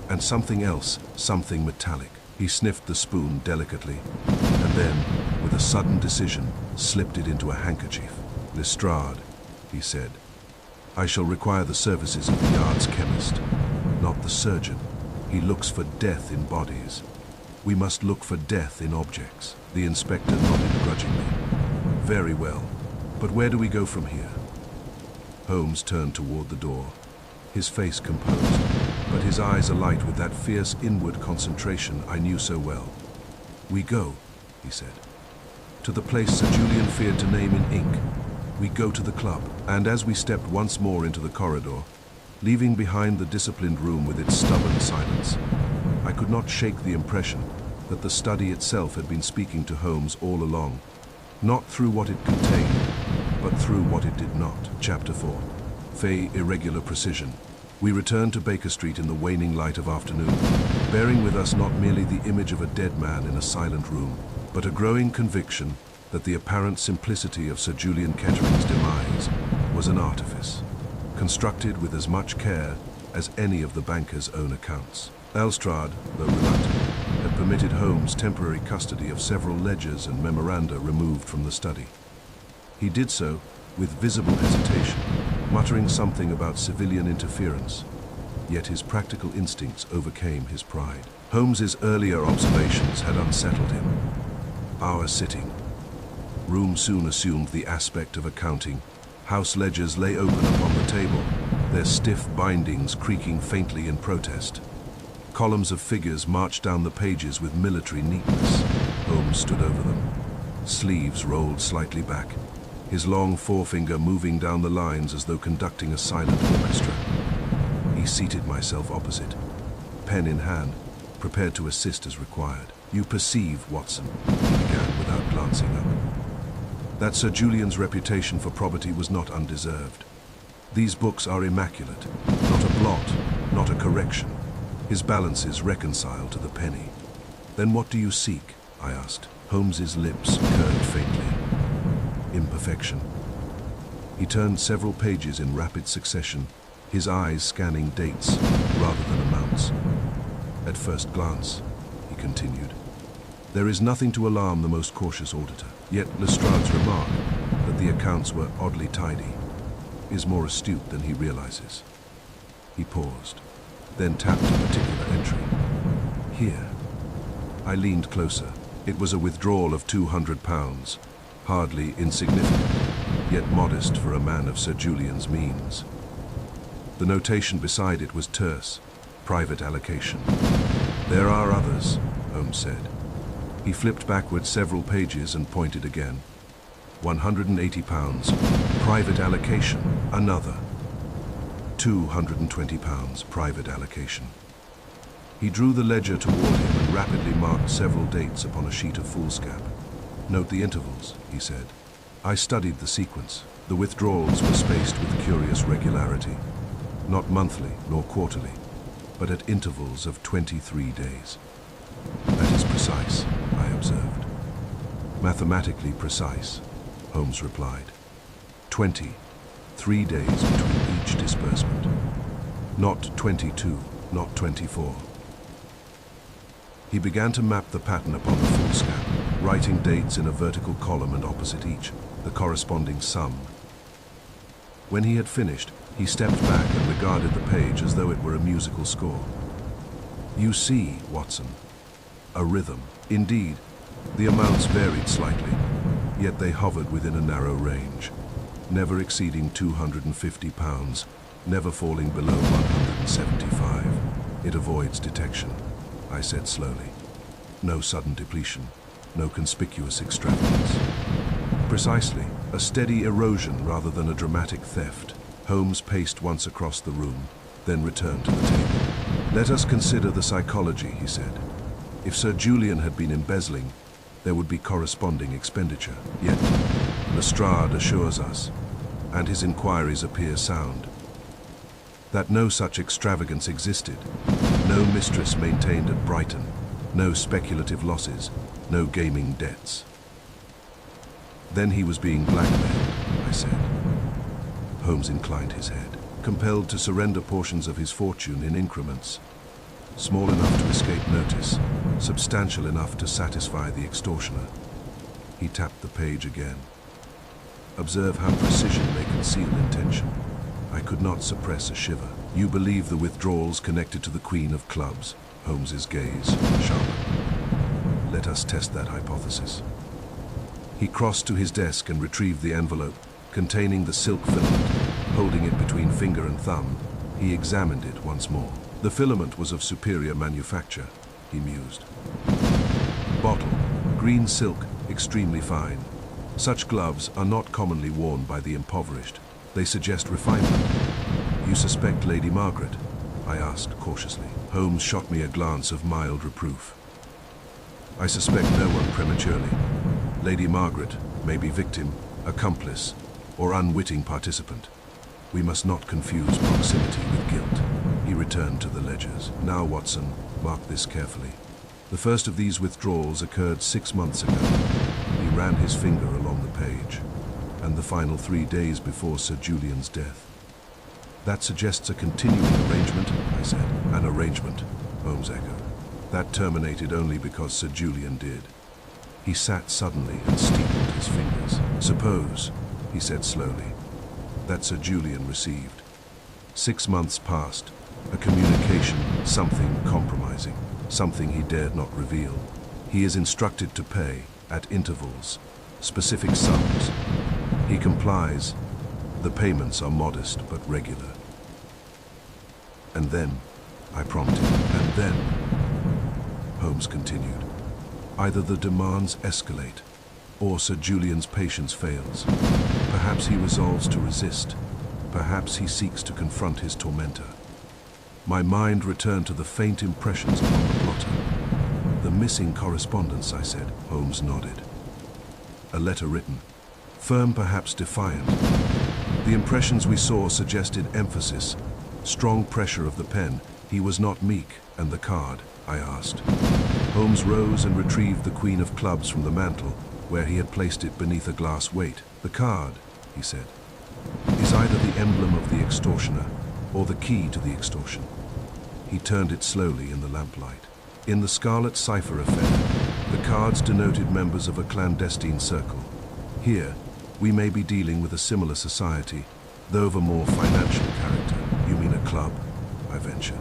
And something else, something metallic. He sniffed the spoon delicately, and then, with a sudden decision, slipped it into a handkerchief. Lestrade, he said, I shall require the services of the yard's chemist, not the surgeon. He looks for death in bodies. We must look for death in objects. The inspector nodded grudgingly. Very well, but where do we go from here? Holmes turned toward the door, his face composed. but his eyes alight with that fierce inward concentration I knew so well. "We go," he said, "to the place Sir Julian feared to name in ink. We go to the club." And as we stepped once more into the corridor, leaving behind the disciplined room with its stubborn silence, I could not shake the impression that the study itself had been speaking to Holmes all along, not through what it contained, but through what it did not. Chapter 4. Fey Irregular Precision. We returned to Baker Street in the waning light of afternoon, bearing with us not merely the image of a dead man in a silent room, but a growing conviction that the apparent simplicity of Sir Julian Kettering's demise was an artifice, constructed with as much care as any of the banker's own accounts. Lestrade, though reluctant, had permitted Holmes temporary custody of several ledgers and memoranda removed from the study. He did so with visible hesitation, muttering something about civilian interference, yet his practical instincts overcame his pride. Holmes's earlier observations had unsettled him. Our sitting room soon assumed the aspect of accounting. House ledgers lay open upon the table, their stiff bindings creaking faintly in protest. Columns of figures marched down the pages with military neatness. Holmes stood over them, sleeves rolled slightly back, his long forefinger moving down the lines as though conducting a silent orchestra. He seated myself opposite, pen in hand, prepared to assist as required. "You perceive, Watson," he began without glancing up, "that Sir Julian's reputation for probity was not undeserved. These books are immaculate, not a blot, not a correction. His balances reconcile to the penny." "Then what do you seek?" I asked. Holmes's lips curved faintly. "Imperfection." He turned several pages in rapid succession, his eyes scanning dates rather than amounts. "At first glance," he continued, "there is nothing to alarm the most cautious auditor. Yet Lestrade's remark that the accounts were oddly tidy is more astute than he realizes." He paused, then tapped a particular entry. "Here." I leaned closer. It was a withdrawal of £200, hardly insignificant, yet modest for a man of Sir Julian's means. The notation beside it was terse: private allocation. "There are others," Holmes said. He flipped backward several pages and pointed again. £180, private allocation. Another. £220, private allocation. He drew the ledger toward him and rapidly marked several dates upon a sheet of foolscap. "Note the intervals," he said. I studied the sequence. The withdrawals were spaced with curious regularity, not monthly nor quarterly, but at intervals of 23 days. "That is precise," I observed. "Mathematically precise," Holmes replied. 23 days between each disbursement. Not 22, not 24. He began to map the pattern upon the foolscap, writing dates in a vertical column and opposite each, the corresponding sum. When he had finished, he stepped back and regarded the page as though it were a musical score. "You see, Watson, a rhythm." Indeed, the amounts varied slightly, yet they hovered within a narrow range, never exceeding £250, never falling below 175. "It avoids detection," I said slowly. "No sudden depletion, no conspicuous extravagance." "Precisely, a steady erosion rather than a dramatic theft." Holmes paced once across the room, then returned to the table. "Let us consider the psychology," he said. "If Sir Julian had been embezzling, there would be corresponding expenditure. Yet Lestrade assures us, and his inquiries appear sound, that no such extravagance existed. No mistress maintained at Brighton, no speculative losses, no gaming debts." "Then he was being blackmailed," I said. Holmes inclined his head, compelled to surrender portions of his fortune in increments, small enough to escape notice, substantial enough to satisfy the extortioner. He tapped the page again. "Observe how precision may conceal intention." I could not suppress a shiver. "You believe the withdrawals connected to the Queen of Clubs?" Holmes's gaze sharpened. "Let us test that hypothesis." He crossed to his desk and retrieved the envelope containing the silk filament. Holding it between finger and thumb, he examined it once more. The filament was of superior manufacture, he mused. Bottle, green silk, extremely fine. Such gloves are not commonly worn by the impoverished. They suggest refinement. You suspect Lady Margaret? I asked cautiously. Holmes shot me a glance of mild reproof. I suspect no one prematurely. Lady Margaret may be victim, accomplice, or unwitting participant. We must not confuse proximity with guilt. He returned to the ledgers. Now, Watson, mark this carefully. The first of these withdrawals occurred 6 months ago. He ran his finger along the page. And the final 3 days before Sir Julian's death. That suggests a continuing arrangement, I said. An arrangement, Holmes echoed. That terminated only because Sir Julian did. He sat suddenly and steepled his fingers. Suppose, he said slowly, that Sir Julian received. 6 months passed. A communication, something compromising, something he dared not reveal. He is instructed to pay, at intervals, specific sums. He complies. The payments are modest but regular. And then, I prompted, and then, Holmes continued, either the demands escalate, or Sir Julian's patience fails. Perhaps he resolves to resist. Perhaps he seeks to confront his tormentor. My mind returned to the faint impressions upon the blotter. The missing correspondence, I said. Holmes nodded. A letter written, firm, perhaps defiant. The impressions we saw suggested emphasis, strong pressure of the pen. He was not meek. And the card? I asked. Holmes rose and retrieved the Queen of Clubs from the mantel, where he had placed it beneath a glass weight. The card, he said, is either the emblem of the extortioner or the key to the extortion. He turned it slowly in the lamplight. In the Scarlet Cipher affair, the cards denoted members of a clandestine circle. Here, we may be dealing with a similar society, though of a more financial character. You mean a club? I ventured.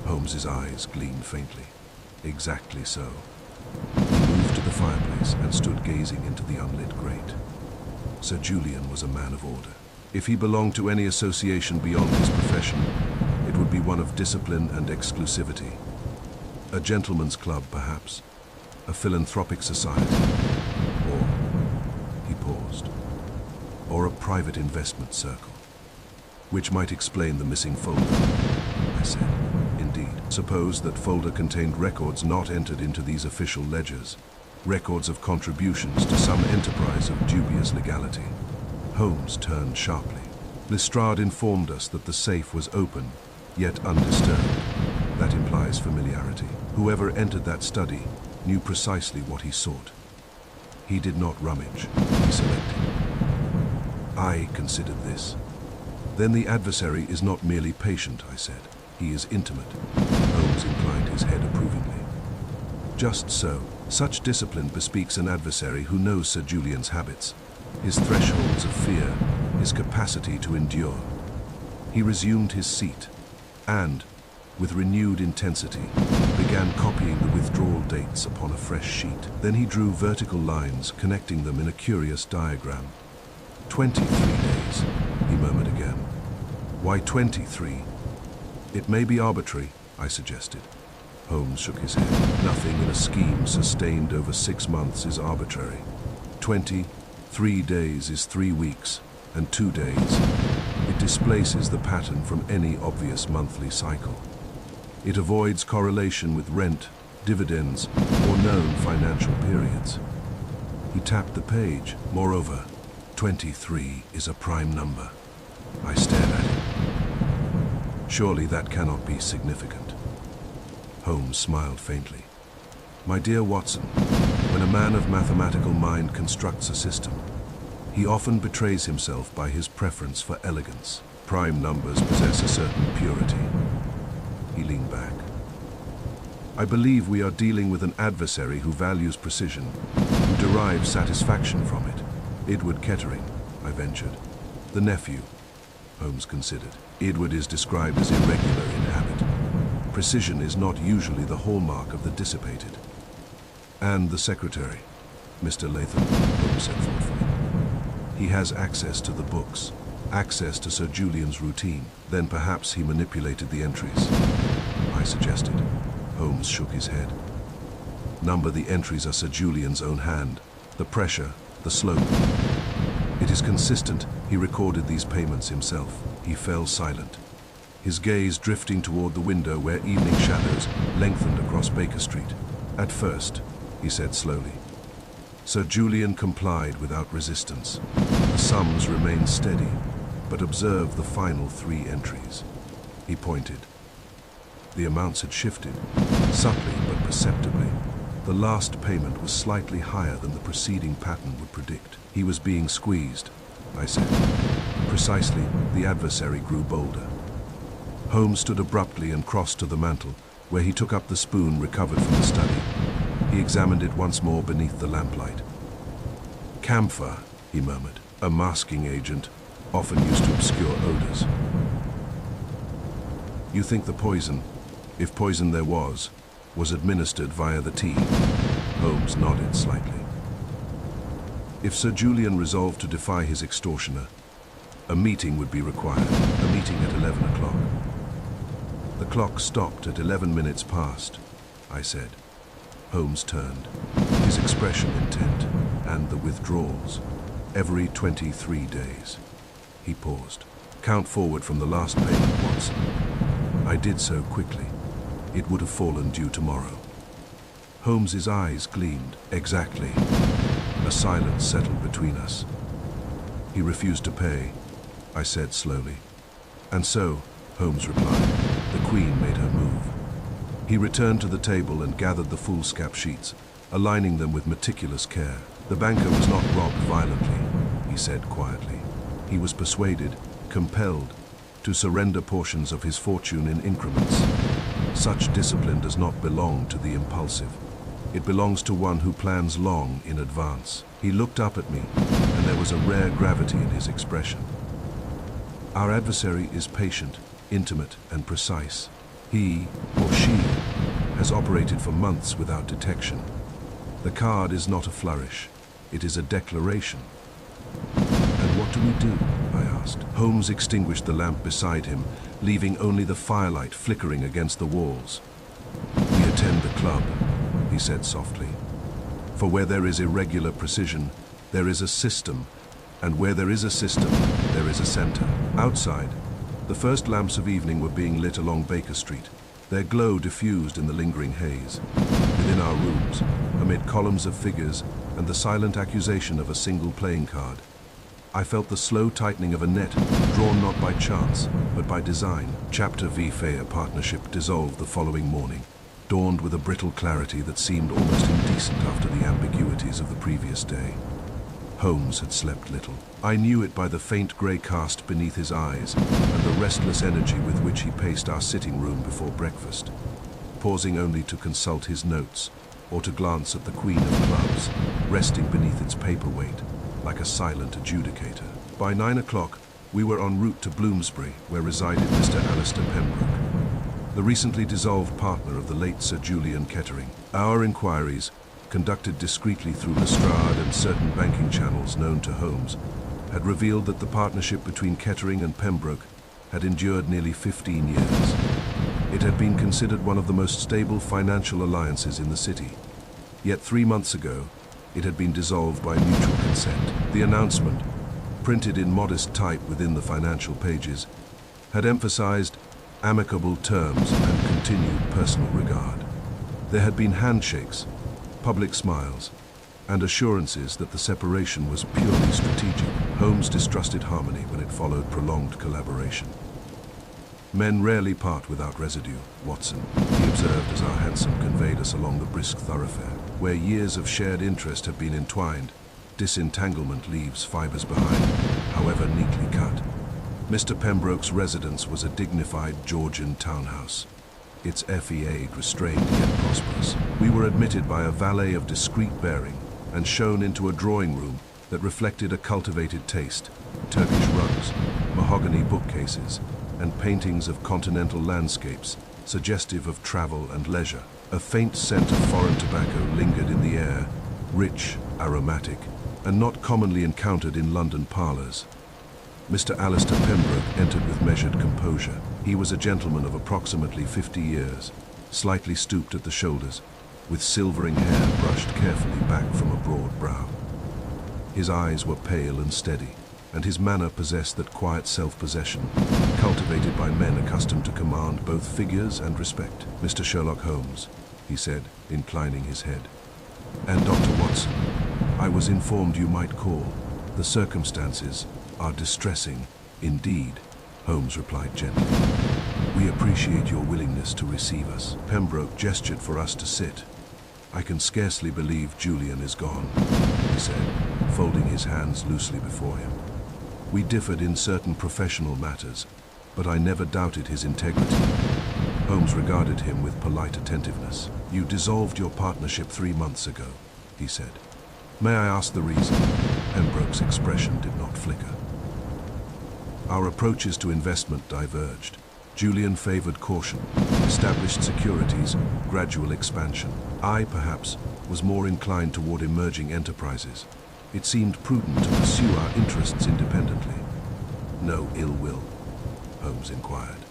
Holmes's eyes gleamed faintly. Exactly so. He moved to the fireplace and stood gazing into the unlit grate. Sir Julian was a man of order. If he belonged to any association beyond his profession, it would be one of discipline and exclusivity. A gentleman's club, perhaps. A philanthropic society. Or, he paused, or a private investment circle. Which might explain the missing folder, I said. Indeed. Suppose that folder contained records not entered into these official ledgers. Records of contributions to some enterprise of dubious legality. Holmes turned sharply. Lestrade informed us that the safe was open, yet undisturbed. That implies familiarity. Whoever entered that study knew precisely what he sought. He did not rummage, he selected. I considered this. Then the adversary is not merely patient, I said. He is intimate. Holmes inclined his head approvingly. Just so. Such discipline bespeaks an adversary who knows Sir Julian's habits, his thresholds of fear, his capacity to endure. He resumed his seat and, with renewed intensity, began copying the withdrawal dates upon a fresh sheet. Then he drew vertical lines, connecting them in a curious diagram. 23 days, he murmured again. Why 23? It may be arbitrary, I suggested. Holmes shook his head. Nothing in a scheme sustained over 6 months is arbitrary. 23 days is 3 weeks, and 2 days. It displaces the pattern from any obvious monthly cycle. It avoids correlation with rent, dividends, or known financial periods. He tapped the page. Moreover, 23 is a prime number. I stared at him. Surely that cannot be significant. Holmes smiled faintly. My dear Watson, when a man of mathematical mind constructs a system, he often betrays himself by his preference for elegance. Prime numbers possess a certain purity. He leaned back. I believe we are dealing with an adversary who values precision, who derives satisfaction from it. Edward Kettering, I ventured. The nephew, Holmes considered. Edward is described as irregular in habit. Precision is not usually the hallmark of the dissipated. And the secretary, Mr. Latham, Holmes said thoughtfully. He has access to the books. access to Sir Julian's routine. Then perhaps he manipulated the entries, I suggested. Holmes shook his head. Number the entries are Sir Julian's own hand. The pressure, the slope. It is consistent. He recorded these payments himself. He fell silent, his gaze drifting toward the window where evening shadows lengthened across Baker Street. At first, he said slowly, Sir Julian complied without resistance. The sums remained steady, but observe the final 3 entries. He pointed. The amounts had shifted, subtly but perceptibly. The last payment was slightly higher than the preceding pattern would predict. He was being squeezed, I said. Precisely, the adversary grew bolder. Holmes stood abruptly and crossed to the mantel, where he took up the spoon recovered from the study. He examined it once more beneath the lamplight. Camphor, he murmured, a masking agent, often used to obscure odors. You think the poison, if poison there was administered via the tea? Holmes nodded slightly. If Sir Julian resolved to defy his extortioner, a meeting would be required, a meeting at 11 o'clock. The clock stopped at 11 minutes past, I said. Holmes turned, his expression intent, and the withdrawals. Every 23 days. He paused. Count forward from the last payment, Watson. I did so quickly. It would have fallen due tomorrow. Holmes's eyes gleamed. Exactly. A silence settled between us. He refused to pay, I said slowly. And so, Holmes replied, the Queen made her move. He returned to the table and gathered the foolscap sheets, aligning them with meticulous care. The banker was not robbed violently, he said quietly. He was persuaded, compelled, to surrender portions of his fortune in increments. Such discipline does not belong to the impulsive. It belongs to one who plans long in advance. He looked up at me, and there was a rare gravity in his expression. Our adversary is patient, intimate, and precise. He, or she, has operated for months without detection. The card is not a flourish, it is a declaration. And what do we do? I asked. Holmes extinguished the lamp beside him, leaving only the firelight flickering against the walls. We attend the club, he said softly. For where there is irregular precision, there is a system, and where there is a system, there is a center. Outside, the first lamps of evening were being lit along Baker Street, their glow diffused in the lingering haze. Within our rooms, amid columns of figures and the silent accusation of a single playing card, I felt the slow tightening of a net, drawn not by chance, but by design. Chapter V Fair partnership dissolved the following morning, dawned with a brittle clarity that seemed almost indecent after the ambiguities of the previous day. Holmes had slept little. I knew it by the faint grey cast beneath his eyes and the restless energy with which he paced our sitting room before breakfast, pausing only to consult his notes or to glance at the Queen of Clubs, resting beneath its paperweight, like a silent adjudicator. By 9 o'clock, we were en route to Bloomsbury, where resided Mr. Alistair Pembroke, the recently dissolved partner of the late Sir Julian Kettering. Our inquiries, conducted discreetly through Lestrade and certain banking channels known to Holmes, had revealed that the partnership between Kettering and Pembroke had endured nearly 15 years. It had been considered one of the most stable financial alliances in the city. Yet 3 months ago, it had been dissolved by mutual consent. The announcement, printed in modest type within the financial pages, had emphasized amicable terms and continued personal regard. There had been handshakes, public smiles, and assurances that the separation was purely strategic. Holmes distrusted harmony when it followed prolonged collaboration. Men rarely part without residue, Watson, he observed as our hansom conveyed us along the brisk thoroughfare. Where years of shared interest have been entwined, disentanglement leaves fibers behind, however neatly cut. Mr. Pembroke's residence was a dignified Georgian townhouse, its FEA'd restrained yet prosperous. We were admitted by a valet of discreet bearing and shown into a drawing room that reflected a cultivated taste: Turkish rugs, mahogany bookcases, and paintings of continental landscapes, suggestive of travel and leisure. A faint scent of foreign tobacco lingered in the air, rich, aromatic, and not commonly encountered in London parlors. Mr. Alistair Pembroke entered with measured composure. He was a gentleman of approximately 50 years, slightly stooped at the shoulders, with silvering hair brushed carefully back from a broad brow. His eyes were pale and steady, and his manner possessed that quiet self-possession, cultivated by men accustomed to command both figures and respect. "Mr. Sherlock Holmes," he said, inclining his head. "And Dr. Watson, I was informed you might call. The circumstances are distressing indeed," Holmes replied gently. "We appreciate your willingness to receive us." Pembroke gestured for us to sit. "I can scarcely believe Julian is gone," he said, folding his hands loosely before him. "We differed in certain professional matters, but I never doubted his integrity." Holmes regarded him with polite attentiveness. "You dissolved your partnership 3 months ago," he said. "May I ask the reason?" Pembroke's expression did not flicker. "Our approaches to investment diverged. Julian favored caution, established securities, gradual expansion. I, perhaps, was more inclined toward emerging enterprises. It seemed prudent to pursue our interests independently." "No ill will?" Holmes inquired.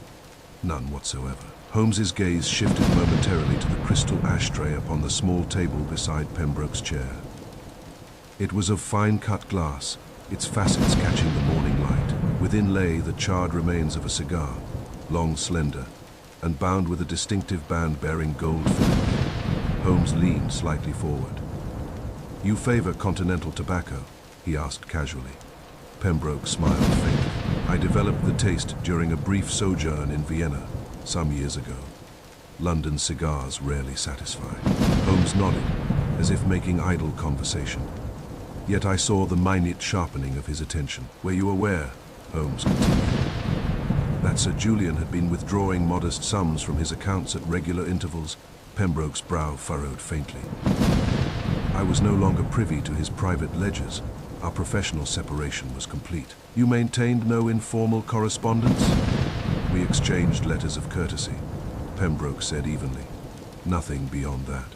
"None whatsoever." Holmes's gaze shifted momentarily to the crystal ashtray upon the small table beside Pembroke's chair. It was of fine-cut glass, its facets catching the morning light. Within lay the charred remains of a cigar, long, slender, and bound with a distinctive band bearing gold filigree. Holmes leaned slightly forward. "You favor continental tobacco?" he asked casually. Pembroke smiled faintly. "I developed the taste during a brief sojourn in Vienna, some years ago. London cigars rarely satisfy." Holmes nodded, as if making idle conversation. Yet I saw the minute sharpening of his attention. "Were you aware," Holmes continued, "that Sir Julian had been withdrawing modest sums from his accounts at regular intervals?" Pembroke's brow furrowed faintly. "I was no longer privy to his private ledgers. Our professional separation was complete." "You maintained no informal correspondence?" "We exchanged letters of courtesy," Pembroke said evenly. "Nothing beyond that."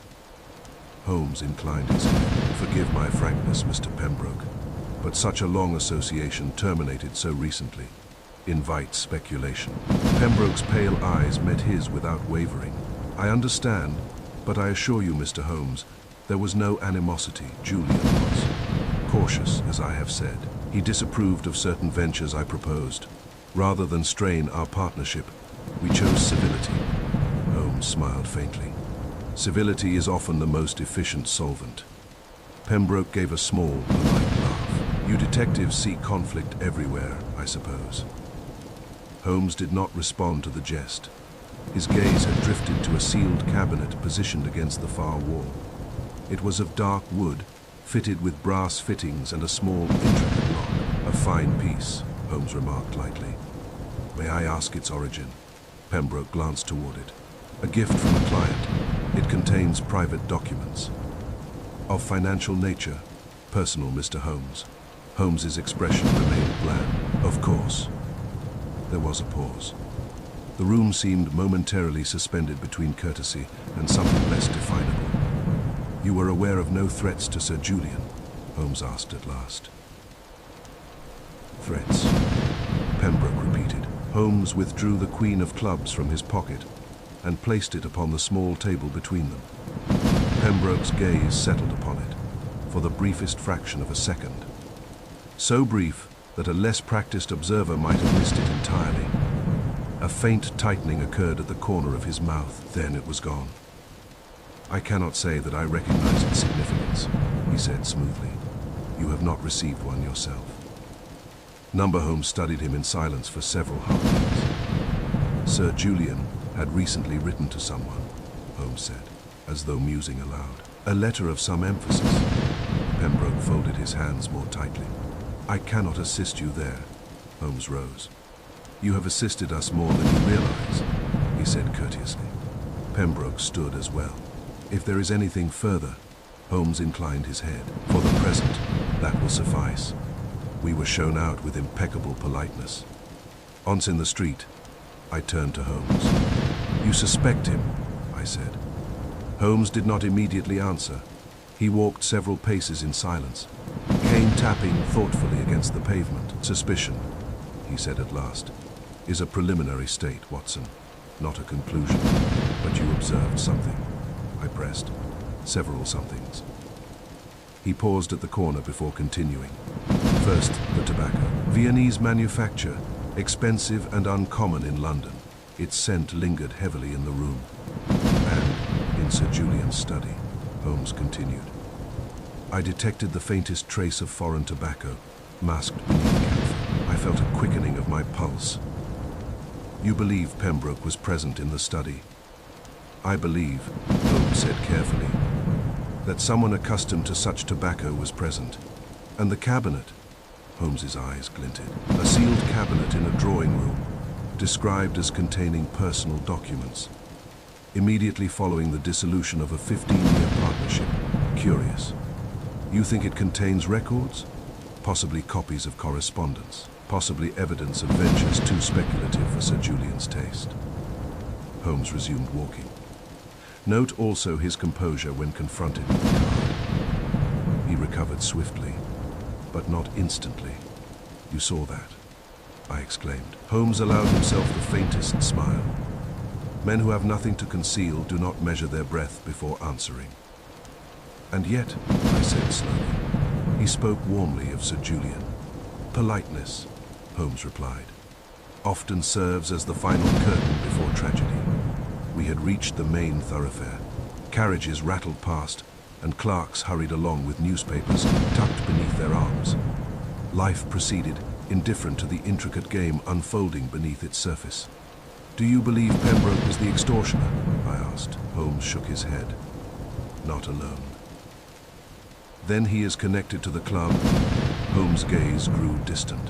Holmes inclined his head. "Forgive my frankness, Mr. Pembroke, but such a long association terminated so recently invites speculation." Pembroke's pale eyes met his without wavering. "I understand, but I assure you, Mr. Holmes, there was no animosity. Julian was cautious, as I have said. He disapproved of certain ventures I proposed. Rather than strain our partnership, we chose civility." Holmes smiled faintly. "Civility is often the most efficient solvent." Pembroke gave a small, polite laugh. "You detectives see conflict everywhere, I suppose." Holmes did not respond to the jest. His gaze had drifted to a sealed cabinet positioned against the far wall. It was of dark wood, fitted with brass fittings and a small, intricate lock. "A fine piece," Holmes remarked lightly. "May I ask its origin?" Pembroke glanced toward it. "A gift from a client. It contains private documents." "Of financial nature? Personal, Mr. Holmes?" Holmes's expression remained bland. "Of course." There was a pause. The room seemed momentarily suspended between courtesy and something less definable. "You were aware of no threats to Sir Julian?" Holmes asked at last. "Threats?" Pembroke repeated. Holmes withdrew the queen of clubs from his pocket and placed it upon the small table between them. Pembroke's gaze settled upon it for the briefest fraction of a second. So brief that a less practiced observer might have missed it entirely. A faint tightening occurred at the corner of his mouth, then it was gone. "I cannot say that I recognize its significance," he said smoothly. "You have not received one yourself." Holmes studied him in silence for several heartbeats. "Sir Julian had recently written to someone," Holmes said, as though musing aloud. "A letter of some emphasis." Pembroke folded his hands more tightly. "I cannot assist you there." Holmes rose. "You have assisted us more than you realize," he said courteously. Pembroke stood as well. "If there is anything further," Holmes inclined his head. "For the present, that will suffice." We were shown out with impeccable politeness. Once in the street, I turned to Holmes. "You suspect him?" I said. Holmes did not immediately answer. He walked several paces in silence, cane tapping thoughtfully against the pavement. "Suspicion," he said at last, is a preliminary state, Watson, not a conclusion. But you observed something, I pressed. Several somethings. He paused at the corner before continuing. First, the tobacco. Viennese manufacture, expensive and uncommon in London. Its scent lingered heavily in the room. And, in Sir Julian's study, Holmes continued, I detected the faintest trace of foreign tobacco, masked beneath camphor. I felt a quickening of my pulse. You believe Pembroke was present in the study? I believe, Holmes said carefully, that someone accustomed to such tobacco was present. And the cabinet, Holmes's eyes glinted, a sealed cabinet in a drawing room, described as containing personal documents. Immediately following the dissolution of a 15-year partnership. Curious. You think it contains records? Possibly copies of correspondence. Possibly evidence of ventures too speculative for Sir Julian's taste. Holmes resumed walking. Note also his composure when confronted with the card. He recovered swiftly, but not instantly. You saw that, I exclaimed. Holmes allowed himself the faintest smile. Men who have nothing to conceal do not measure their breath before answering. And yet, I said slowly, he spoke warmly of Sir Julian. Politeness, Holmes replied, often serves as the final curtain before tragedy. We had reached the main thoroughfare. Carriages rattled past, and clerks hurried along with newspapers tucked beneath their arms. Life proceeded, indifferent to the intricate game unfolding beneath its surface. Do you believe Pembroke was the extortioner? I asked. Holmes shook his head. Not alone. Then he is connected to the club. Holmes' gaze grew distant.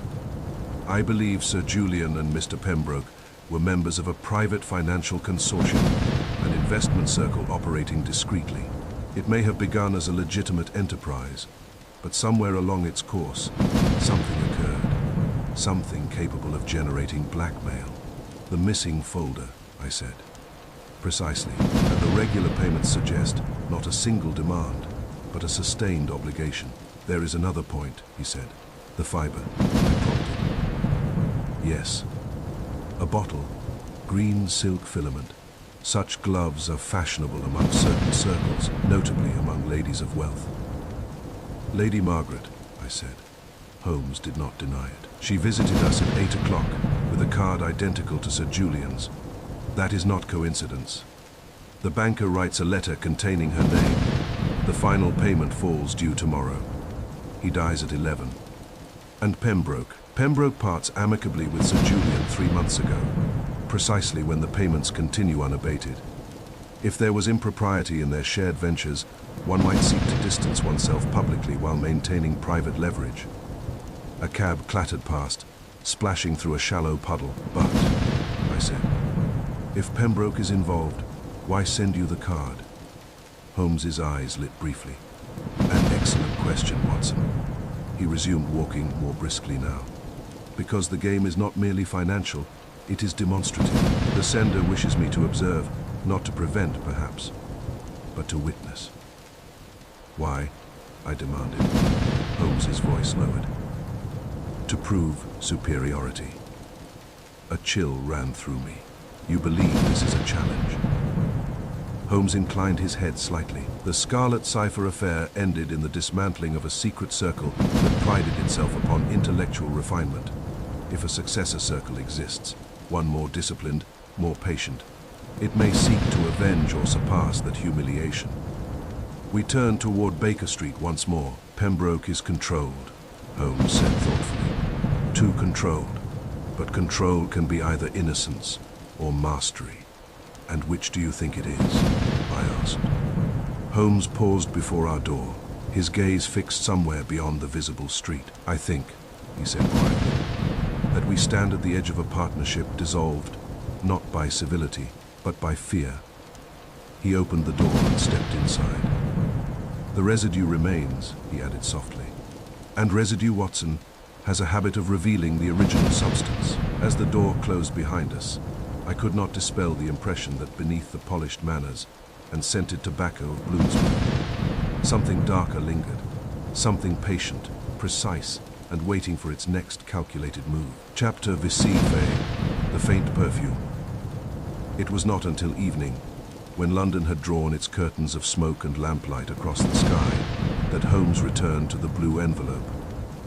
I believe Sir Julian and Mr. Pembroke were members of a private financial consortium, an investment circle operating discreetly. It may have begun as a legitimate enterprise, but somewhere along its course, something occurred. Something capable of generating blackmail. The missing folder, I said. Precisely, and the regular payments suggest not a single demand, but a sustained obligation. There is another point, he said. The fiber, I prompted. Yes. A bottle, green silk filament. Such gloves are fashionable among certain circles, notably among ladies of wealth. Lady Margaret, I said. Holmes did not deny it. She visited us at 8 o'clock with a card identical to Sir Julian's. That is not coincidence. The banker writes a letter containing her name. The final payment falls due tomorrow. He dies at 11. And Pembroke parts amicably with Sir Julian 3 months ago, precisely when the payments continue unabated. If there was impropriety in their shared ventures, one might seek to distance oneself publicly while maintaining private leverage. A cab clattered past, splashing through a shallow puddle. But, I said, if Pembroke is involved, why send you the card? Holmes's eyes lit briefly. An excellent question, Watson. He resumed walking more briskly now. Because the game is not merely financial, it is demonstrative. The sender wishes me to observe, not to prevent, perhaps, but to witness. Why? I demanded. Holmes's voice lowered. To prove superiority. A chill ran through me. You believe this is a challenge? Holmes inclined his head slightly. The Scarlet Cipher affair ended in the dismantling of a secret circle that prided itself upon intellectual refinement. If a successor circle exists, one more disciplined, more patient, it may seek to avenge or surpass that humiliation. We turned toward Baker Street once more. Pembroke is controlled, Holmes said thoughtfully. Too controlled, but control can be either innocence or mastery. And which do you think it is? I asked. Holmes paused before our door, his gaze fixed somewhere beyond the visible street. I think, he said quietly, that we stand at the edge of a partnership dissolved, not by civility, but by fear. He opened the door and stepped inside. The residue remains, he added softly. And residue, Watson, has a habit of revealing the original substance. As the door closed behind us, I could not dispel the impression that beneath the polished manners and scented tobacco of Bloomsbury, something darker lingered, something patient, precise, and waiting for its next calculated move. Chapter Deciphers, the faint perfume. It was not until evening, when London had drawn its curtains of smoke and lamplight across the sky, that Holmes returned to the blue envelope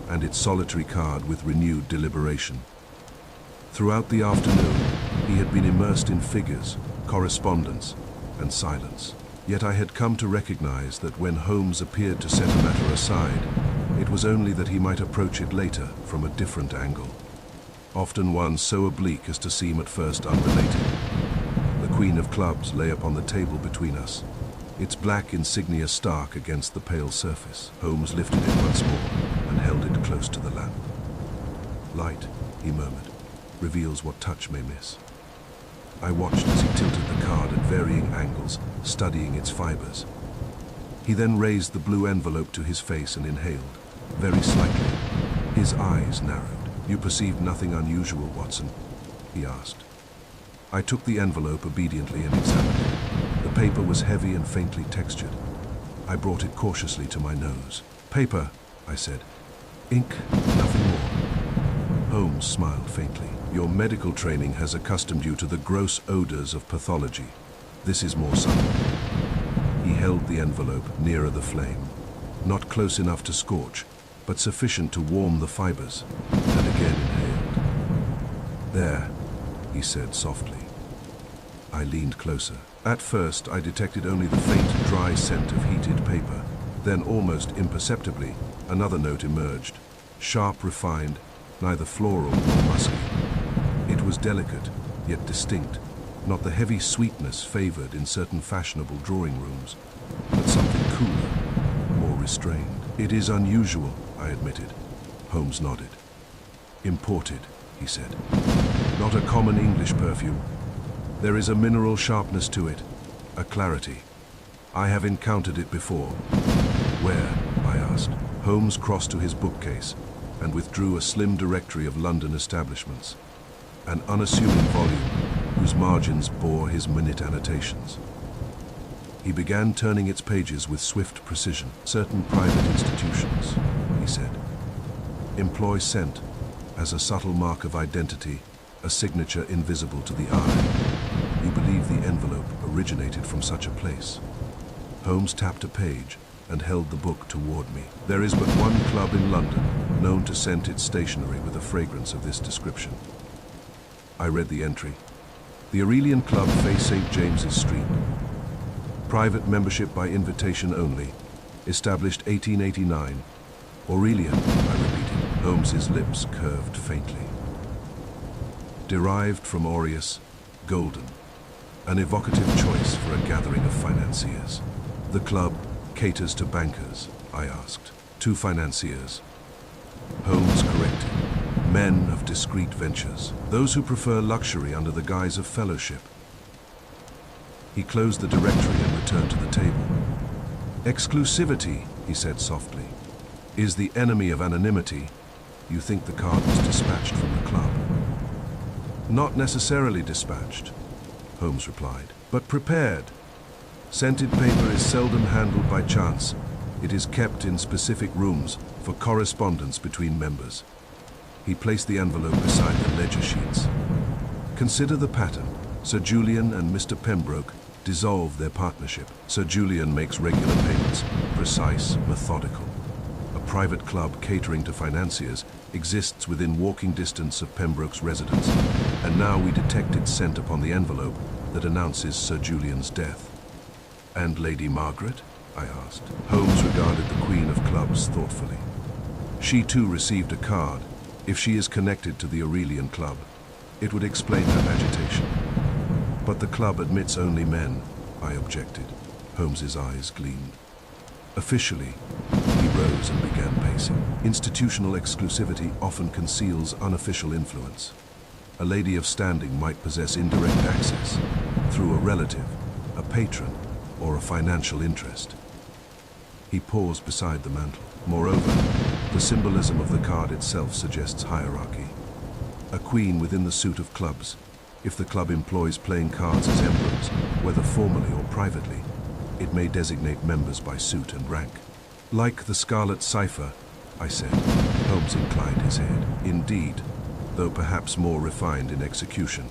and its solitary card with renewed deliberation. Throughout the afternoon, he had been immersed in figures, correspondence, and silence. Yet I had come to recognize that when Holmes appeared to set a matter aside, it was only that he might approach it later from a different angle, often one so oblique as to seem at first unrelated. The Queen of Clubs lay upon the table between us, its black insignia stark against the pale surface. Holmes lifted it once more and held it close to the lamp. "Light," he murmured, "reveals what touch may miss." I watched as he tilted the card at varying angles, studying its fibers. He then raised the blue envelope to his face and inhaled, very slightly. His eyes narrowed. "You perceived nothing unusual, Watson?" he asked. I took the envelope obediently and examined it. The paper was heavy and faintly textured. I brought it cautiously to my nose. "Paper," I said. "Ink, nothing more." Holmes smiled faintly. "Your medical training has accustomed you to the gross odors of pathology. This is more subtle." He held the envelope nearer the flame, not close enough to scorch, but sufficient to warm the fibers, and again inhaled. "There," he said softly. I leaned closer. At first, I detected only the faint, dry scent of heated paper. Then, almost imperceptibly, another note emerged, sharp, refined, neither floral nor musky. It was delicate, yet distinct, not the heavy sweetness favored in certain fashionable drawing rooms, but something cooler, more restrained. "It is unusual," I admitted. Holmes nodded. "Imported," he said. "Not a common English perfume. There is a mineral sharpness to it, a clarity. I have encountered it before." "Where?" I asked. Holmes crossed to his bookcase and withdrew a slim directory of London establishments, an unassuming volume whose margins bore his minute annotations. He began turning its pages with swift precision. "Certain private institutions," he said, "employ scent as a subtle mark of identity, a signature invisible to the eye. You believe the envelope originated from such a place?" Holmes tapped a page and held the book toward me. "There is but one club in London known to scent its stationery with a fragrance of this description." I read the entry. "The Aurelian Club face St. James's Street. Private membership by invitation only. Established 1889. Aurelian," I repeated. Holmes's lips curved faintly. "Derived from aureus, golden. An evocative choice for a gathering of financiers." "The club caters to bankers?" I asked. "To financiers," Holmes corrected. "Men of discreet ventures. Those who prefer luxury under the guise of fellowship." He closed the directory and returned to the table. "Exclusivity," he said softly, "is the enemy of anonymity. You think the card was dispatched from the club?" "Not necessarily dispatched," Holmes replied, "but prepared. Scented paper is seldom handled by chance. It is kept in specific rooms for correspondence between members." He placed the envelope beside the ledger sheets. "Consider the pattern. Sir Julian and Mr. Pembroke dissolve their partnership. Sir Julian makes regular payments, precise, methodical. A private club catering to financiers exists within walking distance of Pembroke's residence, and now we detect its scent upon the envelope that announces Sir Julian's death." "And Lady Margaret?" I asked. Holmes regarded the Queen of Clubs thoughtfully. "She too received a card. If she is connected to the Aurelian Club, it would explain her agitation." "But the club admits only men," I objected. Holmes's eyes gleamed. "Officially," he rose and began pacing. "Institutional exclusivity often conceals unofficial influence. A lady of standing might possess indirect access through a relative, a patron, or a financial interest." He paused beside the mantel. "Moreover, the symbolism of the card itself suggests hierarchy. A queen within the suit of clubs. If the club employs playing cards as emblems, whether formally or privately, it may designate members by suit and rank. Like the scarlet cipher, I said. Holmes inclined his head. Indeed, though perhaps more refined in execution.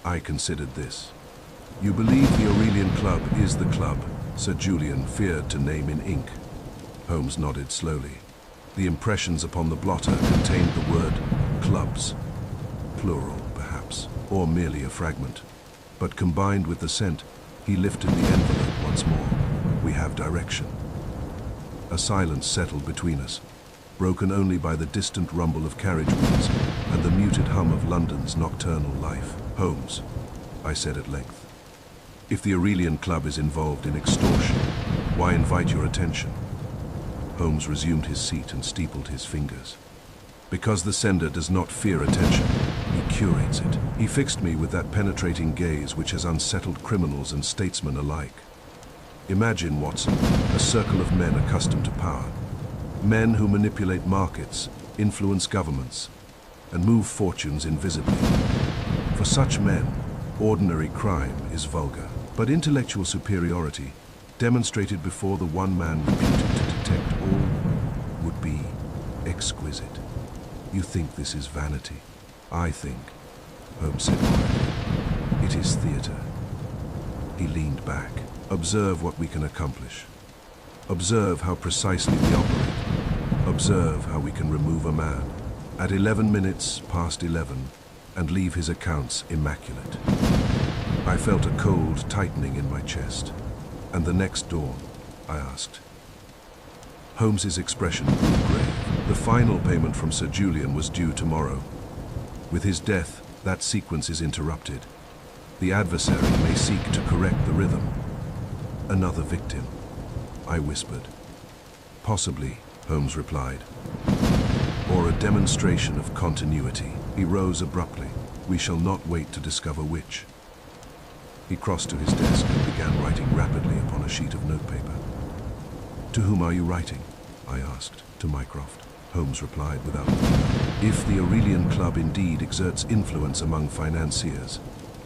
I considered this. You believe the Aurelian Club is the club Sir Julian feared to name in ink? Holmes nodded slowly. The impressions upon the blotter contained the word clubs. Plural, perhaps, or merely a fragment. But combined with the scent, he lifted the envelope once more. We have direction. A silence settled between us, broken only by the distant rumble of carriage wheels and the muted hum of London's nocturnal life. Holmes, I said at length, if the Aurelian Club is involved in extortion, why invite your attention? Holmes resumed his seat and steepled his fingers. Because the sender does not fear attention, he curates it. He fixed me with that penetrating gaze which has unsettled criminals and statesmen alike. Imagine, Watson, a circle of men accustomed to power. Men who manipulate markets, influence governments, and move fortunes invisibly. For such men, ordinary crime is vulgar, but intellectual superiority, demonstrated before the one man reputed to detect all, would be exquisite. You think this is vanity? I think, Holmes said quietly, it is theater. He leaned back. Observe what we can accomplish. Observe how precisely we operate. Observe how we can remove a man at 11 minutes past 11 and leave his accounts immaculate. I felt a cold tightening in my chest. And the next dawn, I asked. Holmes's expression grew grave. The final payment from Sir Julian was due tomorrow. With his death, that sequence is interrupted. The adversary may seek to correct the rhythm. Another victim, I whispered. Possibly, Holmes replied. Or a demonstration of continuity. He rose abruptly. We shall not wait to discover which. He crossed to his desk and began writing rapidly upon a sheet of notepaper. To whom are you writing? I asked. To Mycroft. Holmes replied without looking up. If the Aurelian Club indeed exerts influence among financiers,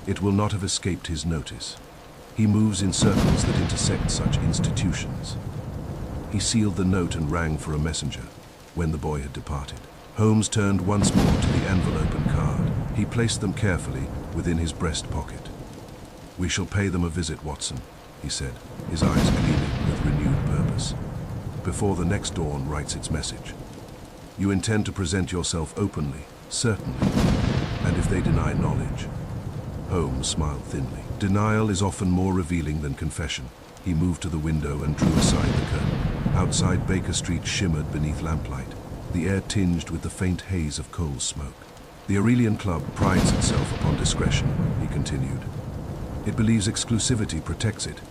it will not have escaped his notice. He moves in circles that intersect such institutions. He sealed the note and rang for a messenger when the boy had departed. Holmes turned once more to the envelope and card. He placed them carefully within his breast pocket. We shall pay them a visit, Watson, he said, his eyes gleaming with renewed purpose. Before the next dawn writes its message. You intend to present yourself openly, certainly, and if they deny knowledge. Holmes smiled thinly. Denial is often more revealing than confession. He moved to the window and drew aside the curtain. Outside, Baker Street shimmered beneath lamplight, the air tinged with the faint haze of coal smoke. The Aurelian Club prides itself upon discretion, he continued. It believes exclusivity protects it,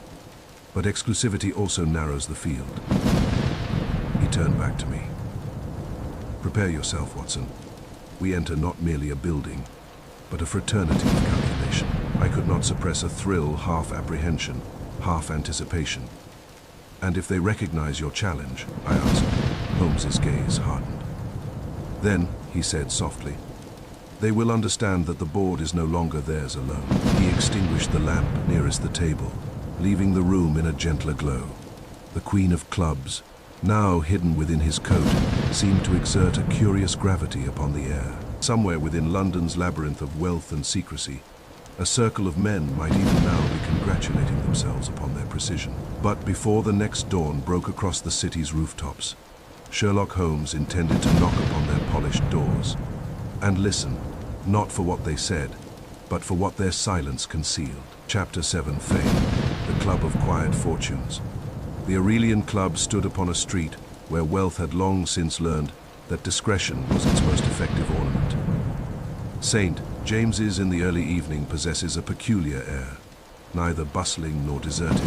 but exclusivity also narrows the field. He turned back to me. Prepare yourself, Watson. We enter not merely a building, but a fraternity of calculation. I could not suppress a thrill, half apprehension, half anticipation. And if they recognize your challenge, I asked. Holmes's gaze hardened. Then, he said softly, they will understand that the board is no longer theirs alone. He extinguished the lamp nearest the table, leaving the room in a gentler glow. The Queen of Clubs, now hidden within his coat, seemed to exert a curious gravity upon the air. Somewhere within London's labyrinth of wealth and secrecy, a circle of men might even now be congratulating themselves upon their precision. But before the next dawn broke across the city's rooftops, Sherlock Holmes intended to knock upon their polished doors and listen, not for what they said, but for what their silence concealed. Chapter 7, Fame, the Club of Quiet Fortunes. The Aurelian Club stood upon a street where wealth had long since learned that discretion was its most effective ornament. St. James's in the early evening possesses a peculiar air, neither bustling nor deserted,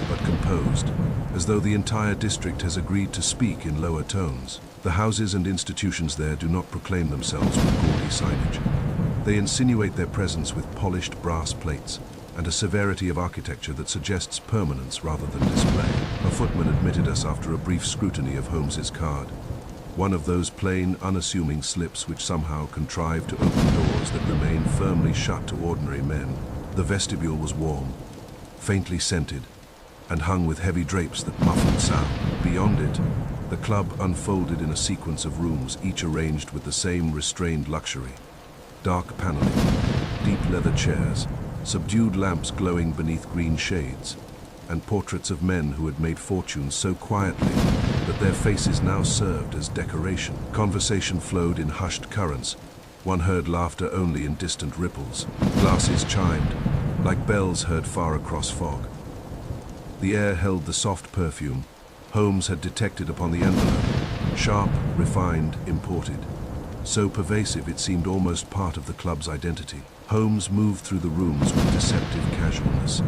but composed, as though the entire district has agreed to speak in lower tones. The houses and institutions there do not proclaim themselves with gaudy signage. They insinuate their presence with polished brass plates and a severity of architecture that suggests permanence rather than display. A footman admitted us after a brief scrutiny of Holmes's card. One of those plain, unassuming slips which somehow contrive to open doors that remain firmly shut to ordinary men. The vestibule was warm, faintly scented, and hung with heavy drapes that muffled sound. Beyond it, The club unfolded in a sequence of rooms, each arranged with the same restrained luxury. Dark paneling, deep leather chairs, subdued lamps glowing beneath green shades, and portraits of men who had made fortunes so quietly that their faces now served as decoration. Conversation flowed in hushed currents. One heard laughter only in distant ripples. Glasses chimed, like bells heard far across fog. The air held the soft perfume Holmes had detected upon the envelope, sharp, refined, imported. So pervasive it seemed almost part of the club's identity. Holmes moved through the rooms with deceptive casualness,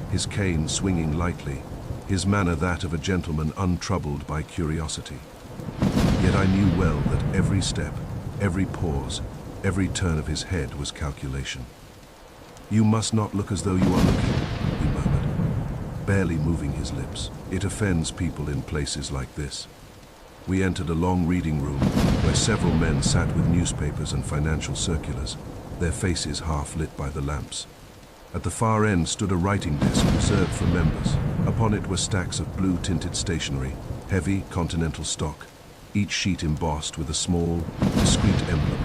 his cane swinging lightly, his manner that of a gentleman untroubled by curiosity. Yet I knew well that every step, every pause, every turn of his head was calculation. "You must not look as though you are looking," he murmured, barely moving his lips. "It offends people in places like this." We entered a long reading room where several men sat with newspapers and financial circulars, their faces half lit by the lamps. At the far end stood a writing desk reserved for members. Upon it were stacks of blue-tinted stationery, heavy continental stock, each sheet embossed with a small, discreet emblem,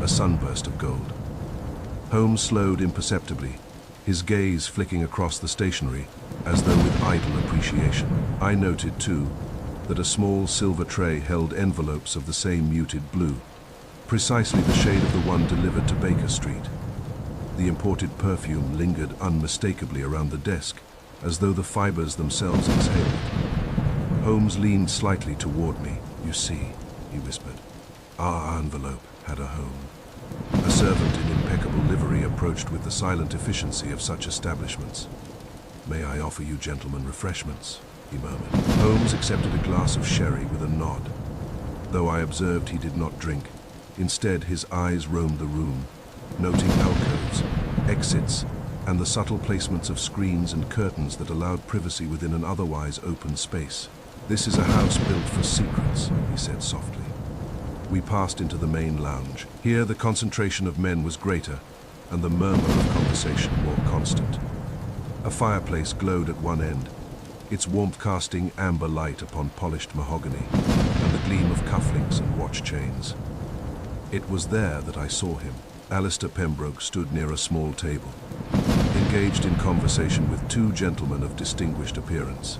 a sunburst of gold. Holmes slowed imperceptibly, his gaze flicking across the stationery as though with idle appreciation. I noted, too, that a small silver tray held envelopes of the same muted blue, precisely the shade of the one delivered to Baker Street. The imported perfume lingered unmistakably around the desk, as though the fibers themselves exhaled it. Holmes leaned slightly toward me. "You see," he whispered, "our envelope had a home." A servant in impeccable livery approached with the silent efficiency of such establishments. "May I offer you gentlemen refreshments?" he murmured. Holmes accepted a glass of sherry with a nod, though I observed he did not drink. Instead, his eyes roamed the room, noting alcoves, exits, and the subtle placements of screens and curtains that allowed privacy within an otherwise open space. "This is a house built for secrets," he said softly. We passed into the main lounge. Here the concentration of men was greater, and the murmur of conversation more constant. A fireplace glowed at one end, its warmth casting amber light upon polished mahogany and the gleam of cufflinks and watch chains. It was there that I saw him. Alistair Pembroke stood near a small table, engaged in conversation with two gentlemen of distinguished appearance.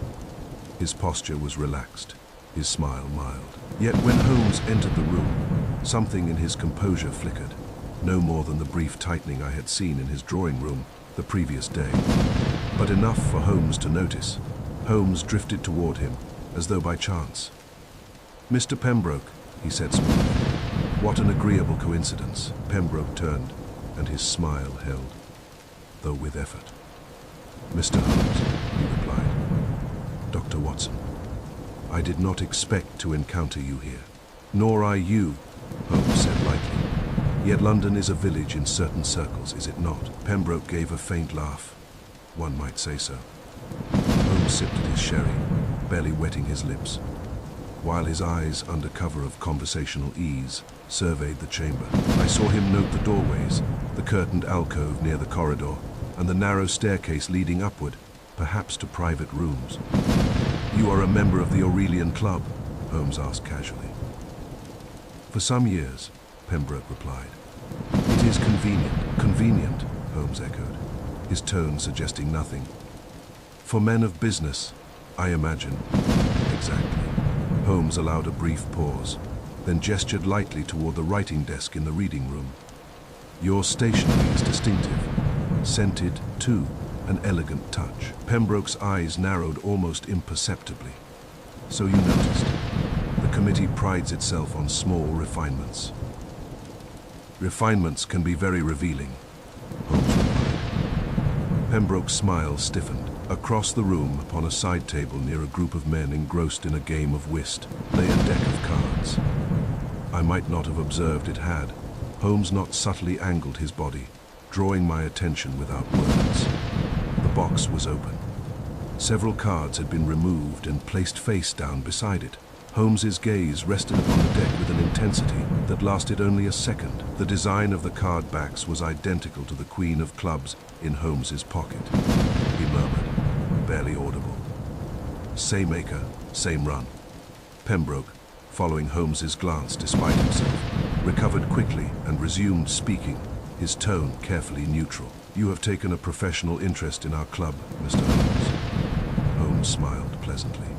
His posture was relaxed, his smile mild. Yet when Holmes entered the room, something in his composure flickered, no more than the brief tightening I had seen in his drawing room the previous day. But enough for Holmes to notice. Holmes drifted toward him, as though by chance. "Mr. Pembroke," he said smoothly. "What an agreeable coincidence." Pembroke turned, and his smile held, though with effort. "Mr. Holmes," he replied. "Dr. Watson, I did not expect to encounter you here." "Nor I you," Holmes said lightly. "Yet London is a village in certain circles, is it not?" Pembroke gave a faint laugh. "One might say so." Holmes sipped at his sherry, barely wetting his lips, while his eyes, under cover of conversational ease, surveyed the chamber. I saw him note the doorways, the curtained alcove near the corridor, and the narrow staircase leading upward, perhaps to private rooms. "You are a member of the Aurelian Club?" Holmes asked casually. "For some years," Pembroke replied. "It is convenient." "Convenient," Holmes echoed, his tone suggesting nothing. "For men of business, I imagine." "Exactly." Holmes allowed a brief pause, then gestured lightly toward the writing desk in the reading room. "Your stationery is distinctive, scented, too, an elegant touch." Pembroke's eyes narrowed almost imperceptibly. "So you noticed. The committee prides itself on small refinements." "Refinements can be very revealing," Holmes replied. Pembroke's smile stiffened. Across the room, upon a side table near a group of men engrossed in a game of whist, lay a deck of cards. I might not have observed it had Holmes not subtly angled his body, drawing my attention without words. The box was open. Several cards had been removed and placed face down beside it. Holmes's gaze rested upon the deck with an intensity that lasted only a second. The design of the card backs was identical to the Queen of Clubs in Holmes's pocket. He murmured, barely audible. "Same acre, same run." Pembroke, following Holmes's glance despite himself, recovered quickly and resumed speaking, his tone carefully neutral. "You have taken a professional interest in our club, Mr. Holmes." Holmes smiled pleasantly.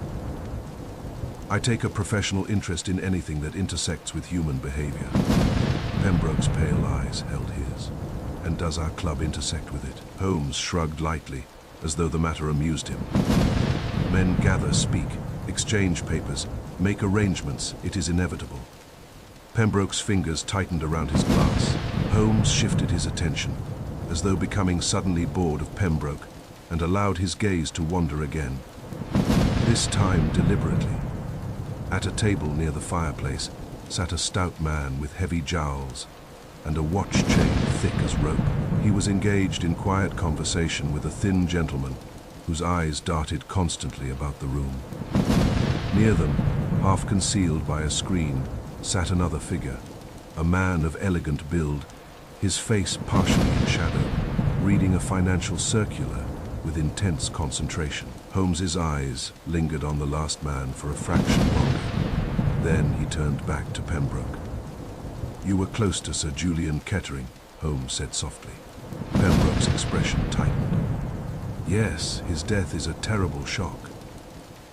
"I take a professional interest in anything that intersects with human behavior." Pembroke's pale eyes held his. "And does our club intersect with it?" Holmes shrugged lightly, as though the matter amused him. "Men gather, speak, exchange papers, make arrangements. It is inevitable." Pembroke's fingers tightened around his glass. Holmes shifted his attention, as though becoming suddenly bored of Pembroke, and allowed his gaze to wander again. This time deliberately. At a table near the fireplace sat a stout man with heavy jowls and a watch chain thick as rope. He was engaged in quiet conversation with a thin gentleman whose eyes darted constantly about the room. Near them, half concealed by a screen, sat another figure, a man of elegant build, his face partially in shadow, reading a financial circular with intense concentration. Holmes's eyes lingered on the last man for a fraction longer. Then he turned back to Pembroke. "You were close to Sir Julian Kettering," Holmes said softly. Pembroke's expression tightened. "Yes, his death is a terrible shock."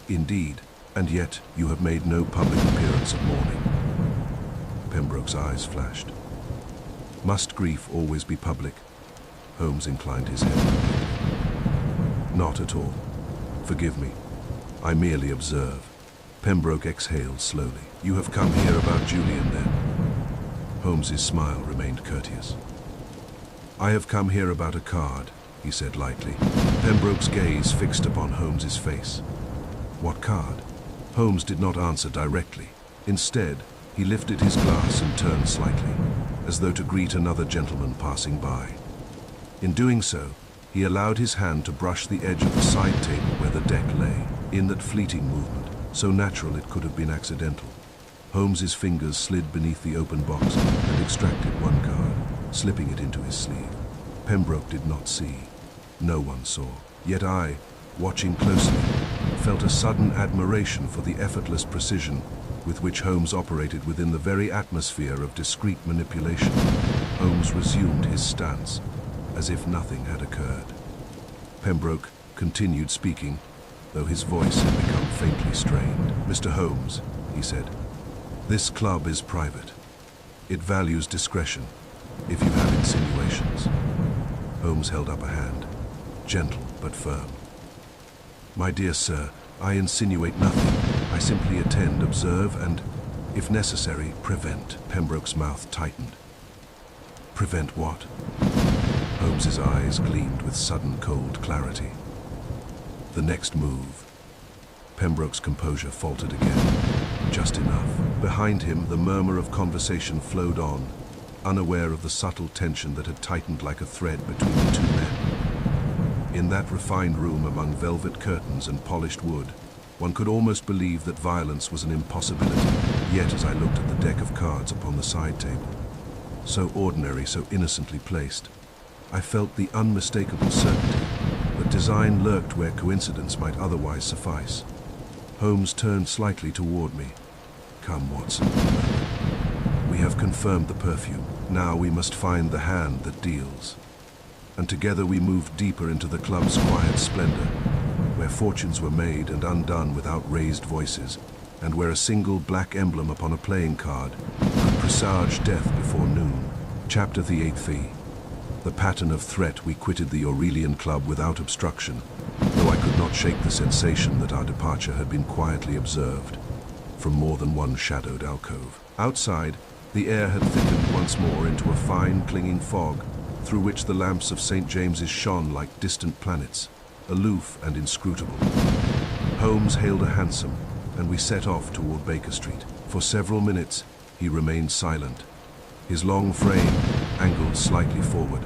"Indeed, and yet you have made no public appearance of mourning." Pembroke's eyes flashed. "Must grief always be public?" Holmes inclined his head. "Not at all. Forgive me. I merely observe." Pembroke exhaled slowly. "You have come here about Julian, then?" Holmes's smile remained courteous. "I have come here about a card," he said lightly. Pembroke's gaze fixed upon Holmes's face. "What card?" Holmes did not answer directly. Instead, he lifted his glass and turned slightly, as though to greet another gentleman passing by. In doing so, he allowed his hand to brush the edge of the side table where the deck lay. In that fleeting movement, so natural it could have been accidental, Holmes's fingers slid beneath the open box and extracted one card, slipping it into his sleeve. Pembroke did not see. No one saw. Yet I, watching closely, felt a sudden admiration for the effortless precision with which Holmes operated within the very atmosphere of discreet manipulation. Holmes resumed his stance, as if nothing had occurred. Pembroke continued speaking, though his voice had become faintly strained. "Mr. Holmes," he said, "this club is private. It values discretion, if you have insinuations." Holmes held up a hand, gentle but firm. "My dear sir, I insinuate nothing. I simply attend, observe, and, if necessary, prevent." Pembroke's mouth tightened. "Prevent what?" Holmes's eyes gleamed with sudden cold clarity. "The next move." Pembroke's composure faltered again, just enough. Behind him, the murmur of conversation flowed on, unaware of the subtle tension that had tightened like a thread between the two men. In that refined room among velvet curtains and polished wood, one could almost believe that violence was an impossibility. Yet as I looked at the deck of cards upon the side table, so ordinary, so innocently placed, I felt the unmistakable certainty that design lurked where coincidence might otherwise suffice. Holmes turned slightly toward me. "Come, Watson. We have confirmed the perfume. Now we must find the hand that deals." And together we moved deeper into the club's quiet splendor, where fortunes were made and undone without raised voices, and where a single black emblem upon a playing card could presage death before noon. Chapter the 8th. The pattern of threat. We quitted the Aurelian Club without obstruction, though I could not shake the sensation that our departure had been quietly observed from more than one shadowed alcove. Outside, the air had thickened once more into a fine, clinging fog, through which the lamps of St. James's shone like distant planets, aloof and inscrutable. Holmes hailed a hansom, and we set off toward Baker Street. For several minutes, he remained silent, his long frame angled slightly forward,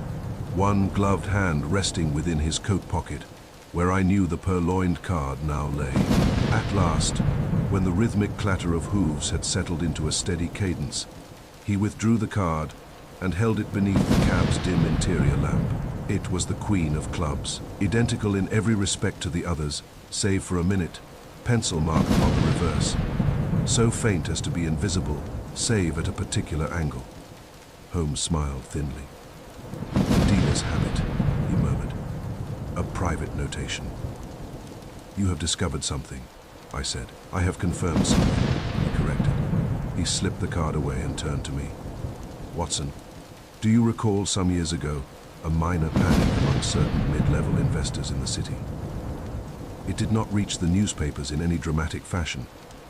one gloved hand resting within his coat pocket, where I knew the purloined card now lay. At last, when the rhythmic clatter of hooves had settled into a steady cadence, he withdrew the card and held it beneath the cab's dim interior lamp. It was the queen of clubs, identical in every respect to the others, save for a minute, pencil mark upon the reverse, so faint as to be invisible, save at a particular angle. Holmes smiled thinly. "The dealer's habit," he murmured. "A private notation." "You have discovered something," I said. "I have confirmed something," he corrected. He slipped the card away and turned to me. "Watson, do you recall some years ago a minor panic among certain mid-level investors in the city? It did not reach the newspapers in any dramatic fashion,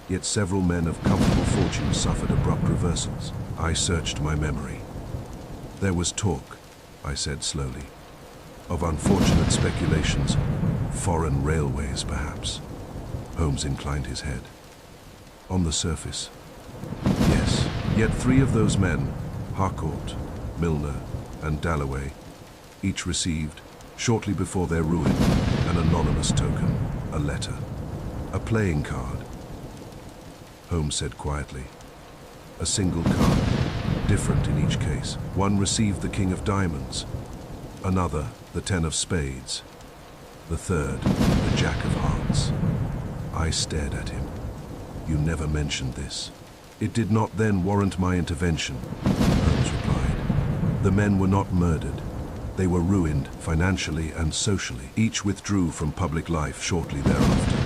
yet several men of comfortable fortune suffered abrupt reversals." I searched my memory. "There was talk," I said slowly, "of unfortunate speculations, foreign railways perhaps." Holmes inclined his head. "On the surface, yes. Yet 3 of those men, Harcourt, Milner, and Dalloway, each received, shortly before their ruin, an anonymous token, a letter, a playing card." Holmes said quietly. "A single card, different in each case. One received the King of Diamonds, another the 10 of Spades, the third the Jack of Hearts." I stared at him. "You never mentioned this." "It did not then warrant my intervention," Holmes replied. "The men were not murdered. They were ruined financially and socially. Each withdrew from public life shortly thereafter.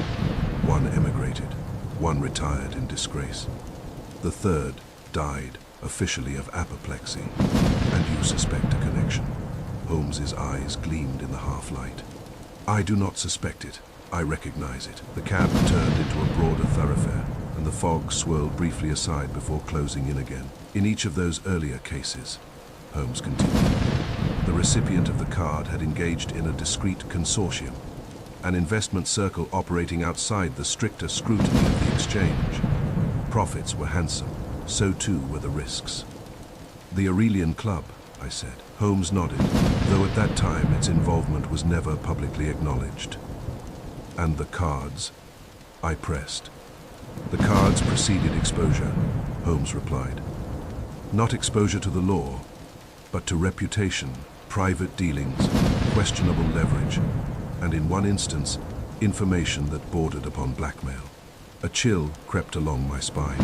One emigrated, one retired in disgrace. The third died, officially of apoplexy. And you suspect a connection." Holmes's eyes gleamed in the half-light. "I do not suspect it. I recognize it." The cab turned into a broader thoroughfare, and the fog swirled briefly aside before closing in again. "In each of those earlier cases," Holmes continued, "the recipient of the card had engaged in a discreet consortium, an investment circle operating outside the stricter scrutiny of the exchange. Profits were handsome, so too were the risks." "The Aurelian Club," I said. Holmes nodded, though at that time its involvement was never publicly acknowledged. "And the cards?" I pressed. "The cards preceded exposure," Holmes replied. "Not exposure to the law, but to reputation, private dealings, questionable leverage, and in one instance, information that bordered upon blackmail." A chill crept along my spine.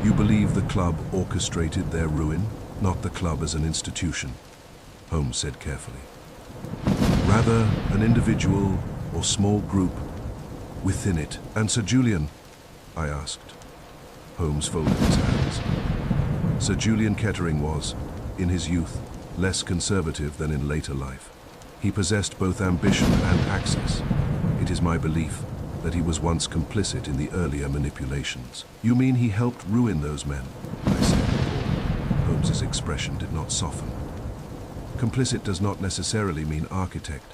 "You believe the club orchestrated their ruin, not the club as an institution?" Holmes said carefully. "Rather, an individual or small group within it." "And Sir Julian?" I asked. Holmes folded his hands. "Sir Julian Kettering was, in his youth, less conservative than in later life. He possessed both ambition and access. It is my belief that he was once complicit in the earlier manipulations." "You mean he helped ruin those men?" I said, appalled. Holmes's expression did not soften. "Complicit does not necessarily mean architect.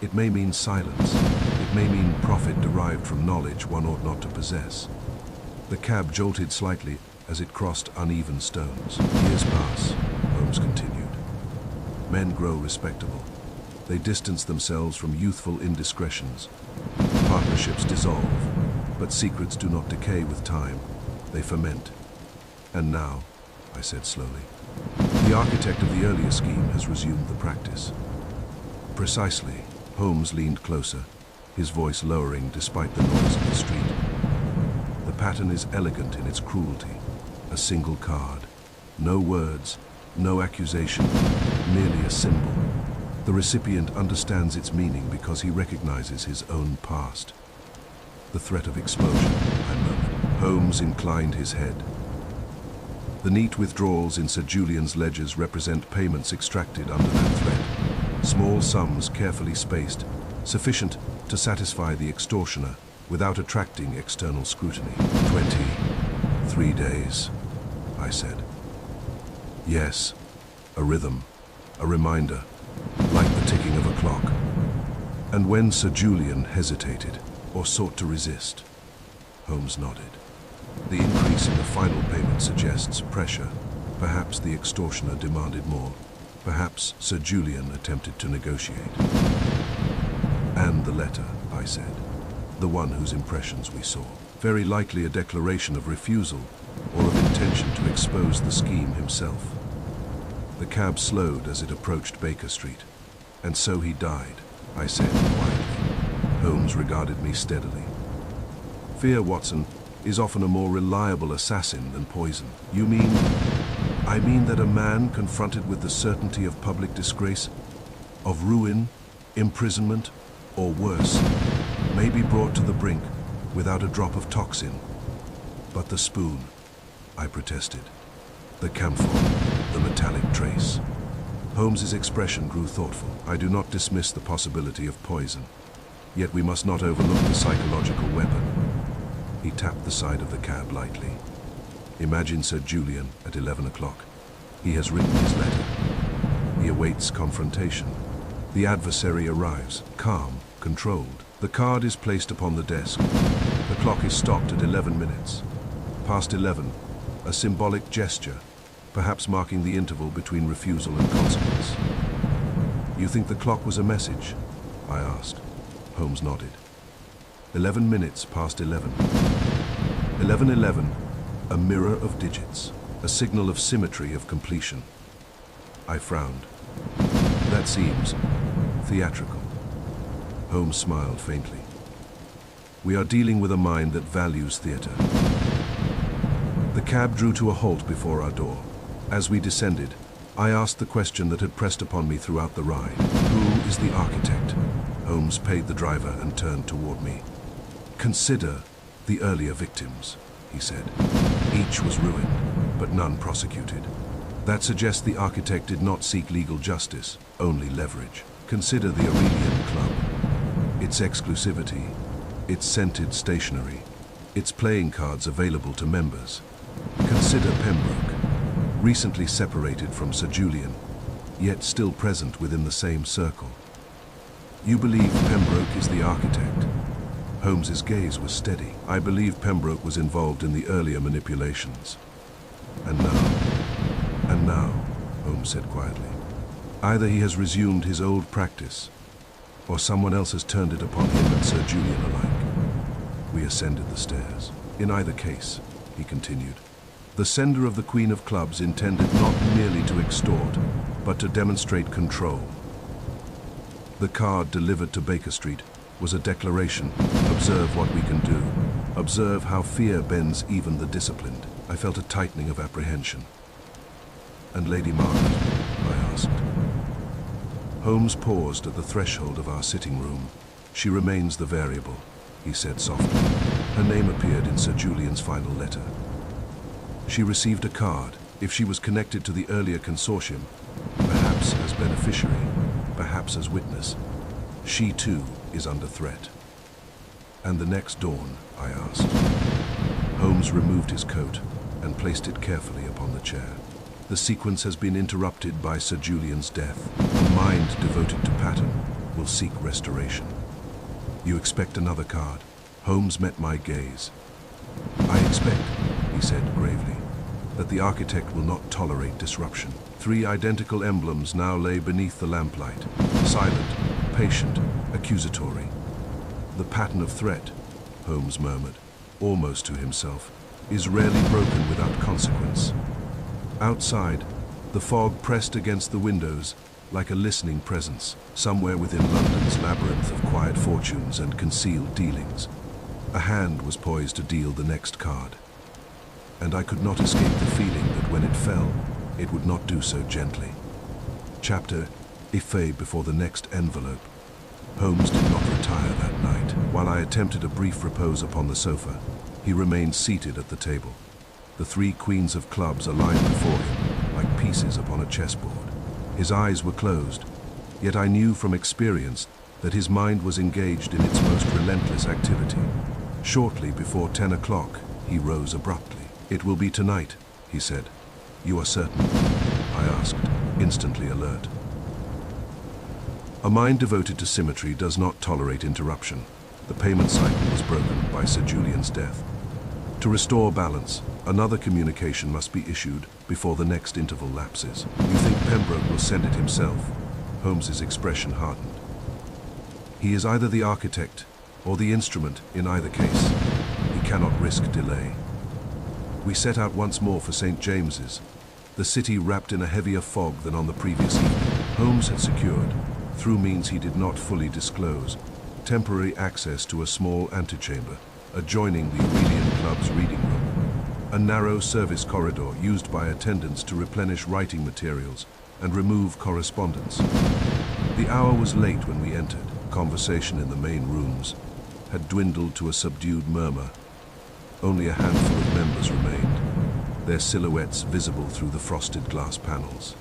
It may mean silence. It may mean profit derived from knowledge one ought not to possess." The cab jolted slightly as it crossed uneven stones. "Years pass," Holmes continued. "Men grow respectable. They distance themselves from youthful indiscretions. Partnerships dissolve, but secrets do not decay with time. They ferment. And now," I said slowly, "the architect of the earlier scheme has resumed the practice." "Precisely." Holmes leaned closer, his voice lowering despite the noise of the street. "The pattern is elegant in its cruelty. A single card. No words, no accusation, merely a symbol. The recipient understands its meaning because he recognizes his own past." "The threat of exposure," I murmured. Holmes inclined his head. "The neat withdrawals in Sir Julian's ledgers represent payments extracted under that threat. Small sums carefully spaced, sufficient to satisfy the extortioner without attracting external scrutiny." 23 days, I said. "Yes, a rhythm, a reminder, like the ticking of a clock." "And when Sir Julian hesitated or sought to resist?" Holmes nodded. "The increase in the final payment suggests pressure. Perhaps the extortioner demanded more. Perhaps Sir Julian attempted to negotiate." "And the letter," I said, "the one whose impressions we saw. Very likely a declaration of refusal or of intention to expose the scheme himself." The cab slowed as it approached Baker Street. "And so he died," I said quietly. Holmes regarded me steadily. "Fear, Watson, is often a more reliable assassin than poison. You mean? I mean that a man confronted with the certainty of public disgrace, of ruin, imprisonment, or worse, may be brought to the brink without a drop of toxin. But the spoon, I protested. The camphor, the metallic trace. Holmes's expression grew thoughtful. I do not dismiss the possibility of poison, yet we must not overlook the psychological weapon. He tapped the side of the cab lightly. Imagine Sir Julian at 11 o'clock. He has written his letter. He awaits confrontation. The adversary arrives, calm, controlled. The card is placed upon the desk. The clock is stopped at 11 minutes. Past 11, a symbolic gesture, perhaps marking the interval between refusal and consequence. You think the clock was a message? I asked. Holmes nodded. 11 minutes past 11. 11:11, a mirror of digits, a signal of symmetry of completion. I frowned. That seems theatrical. Holmes smiled faintly. We are dealing with a mind that values theater. The cab drew to a halt before our door. As we descended, I asked the question that had pressed upon me throughout the ride. Who is the architect? Holmes paid the driver and turned toward me. Consider the earlier victims, he said. Each was ruined, but none prosecuted. That suggests the architect did not seek legal justice, only leverage. Consider the Aurelian Club. Its exclusivity, its scented stationery, its playing cards available to members. Consider Pembroke, recently separated from Sir Julian, yet still present within the same circle. You believe Pembroke is the architect? Holmes's gaze was steady. I believe Pembroke was involved in the earlier manipulations. And now, Holmes said quietly. Either he has resumed his old practice, or someone else has turned it upon him and Sir Julian alike. We ascended the stairs. In either case, he continued, the sender of the Queen of Clubs intended not merely to extort, but to demonstrate control. The card delivered to Baker Street was a declaration, observe what we can do. Observe how fear bends even the disciplined. I felt a tightening of apprehension. And Lady Margaret? I asked. Holmes paused at the threshold of our sitting room. She remains the variable, he said softly. Her name appeared in Sir Julian's final letter. She received a card. If she was connected to the earlier consortium, perhaps as beneficiary, perhaps as witness, she too is under threat. And the next dawn, I asked. Holmes removed his coat and placed it carefully upon the chair. The sequence has been interrupted by Sir Julian's death. A mind devoted to pattern will seek restoration. You expect another card? Holmes met my gaze. I expect, he said gravely, that the architect will not tolerate disruption. 3 identical emblems now lay beneath the lamplight, silent, patient, accusatory. The pattern of threat, Holmes murmured, almost to himself, is rarely broken without consequence. Outside, the fog pressed against the windows like a listening presence, somewhere within London's labyrinth of quiet fortunes and concealed dealings. A hand was poised to deal the next card, and I could not escape the feeling that when it fell, it would not do so gently. Chapter effet before the next envelope. Holmes did not retire that night. While I attempted a brief repose upon the sofa, he remained seated at the table. The 3 queens of clubs aligned before him, like pieces upon a chessboard. His eyes were closed, yet I knew from experience that his mind was engaged in its most relentless activity. Shortly before 10 o'clock, he rose abruptly. It will be tonight, he said. You are certain? I asked, instantly alert. A mind devoted to symmetry does not tolerate interruption. The payment cycle was broken by Sir Julian's death. To restore balance, another communication must be issued before the next interval lapses. You think Pembroke will send it himself? Holmes's expression hardened. He is either the architect or the instrument in either case. He cannot risk delay. We set out once more for St. James's, the city wrapped in a heavier fog than on the previous evening. Holmes had secured, through means he did not fully disclose, temporary access to a small antechamber adjoining the Aurelian club's reading room, a narrow service corridor used by attendants to replenish writing materials and remove correspondence. The hour was late when we entered. Conversation in the main rooms had dwindled to a subdued murmur. Only a handful of members remained, their silhouettes visible through the frosted glass panels.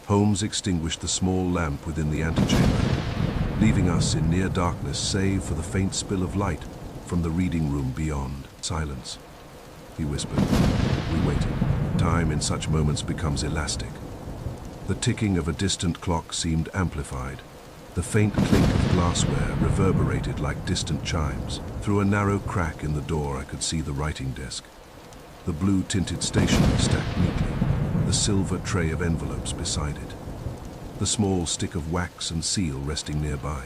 Holmes extinguished the small lamp within the antechamber, leaving us in near darkness save for the faint spill of light from the reading room beyond. Silence, he whispered. We waited. Time in such moments becomes elastic. The ticking of a distant clock seemed amplified. The faint clink of glassware reverberated like distant chimes. Through a narrow crack in the door I could see the writing desk. The blue-tinted stationery stacked neatly, the silver tray of envelopes beside it. The small stick of wax and seal resting nearby.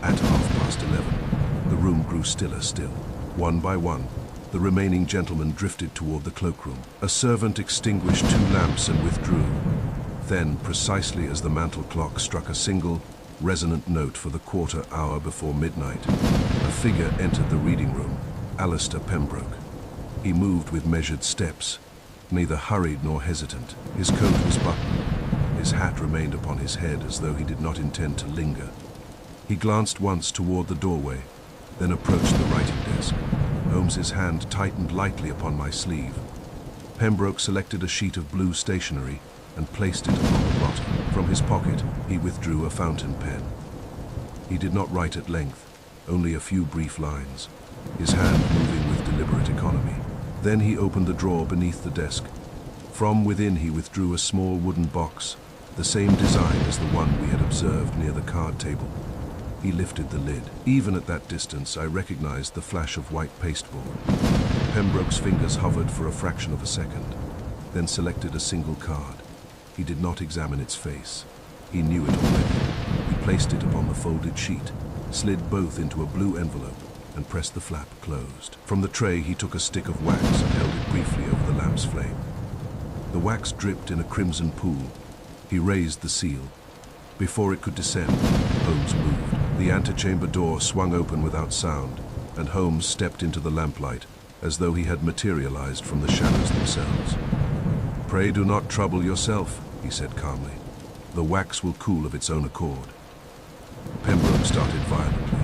At 11:30, the room grew stiller still. One by one, the remaining gentlemen drifted toward the cloakroom. A servant extinguished 2 lamps and withdrew. Then, precisely as the mantel clock struck a single, resonant note for the quarter hour before midnight, a figure entered the reading room, Alistair Pembroke. He moved with measured steps, neither hurried nor hesitant. His coat was buttoned. His hat remained upon his head as though he did not intend to linger. He glanced once toward the doorway, then approached the writing desk. Holmes's hand tightened lightly upon my sleeve. Pembroke selected a sheet of blue stationery and placed it upon the bottom. From his pocket, he withdrew a fountain pen. He did not write at length, only a few brief lines, his hand moving with deliberate economy. Then he opened the drawer beneath the desk. From within he withdrew a small wooden box, the same design as the one we had observed near the card table. He lifted the lid. Even at that distance, I recognized the flash of white pasteboard. Pembroke's fingers hovered for a fraction of a second, then selected a single card. He did not examine its face. He knew it already. He placed it upon the folded sheet, slid both into a blue envelope, and pressed the flap closed. From the tray he took a stick of wax and held it briefly over the lamp's flame. The wax dripped in a crimson pool. He raised the seal. Before it could descend, Holmes moved. The antechamber door swung open without sound, and Holmes stepped into the lamplight, as though he had materialized from the shadows themselves. "Pray do not trouble yourself," he said calmly. "The wax will cool of its own accord." Pembroke started violently.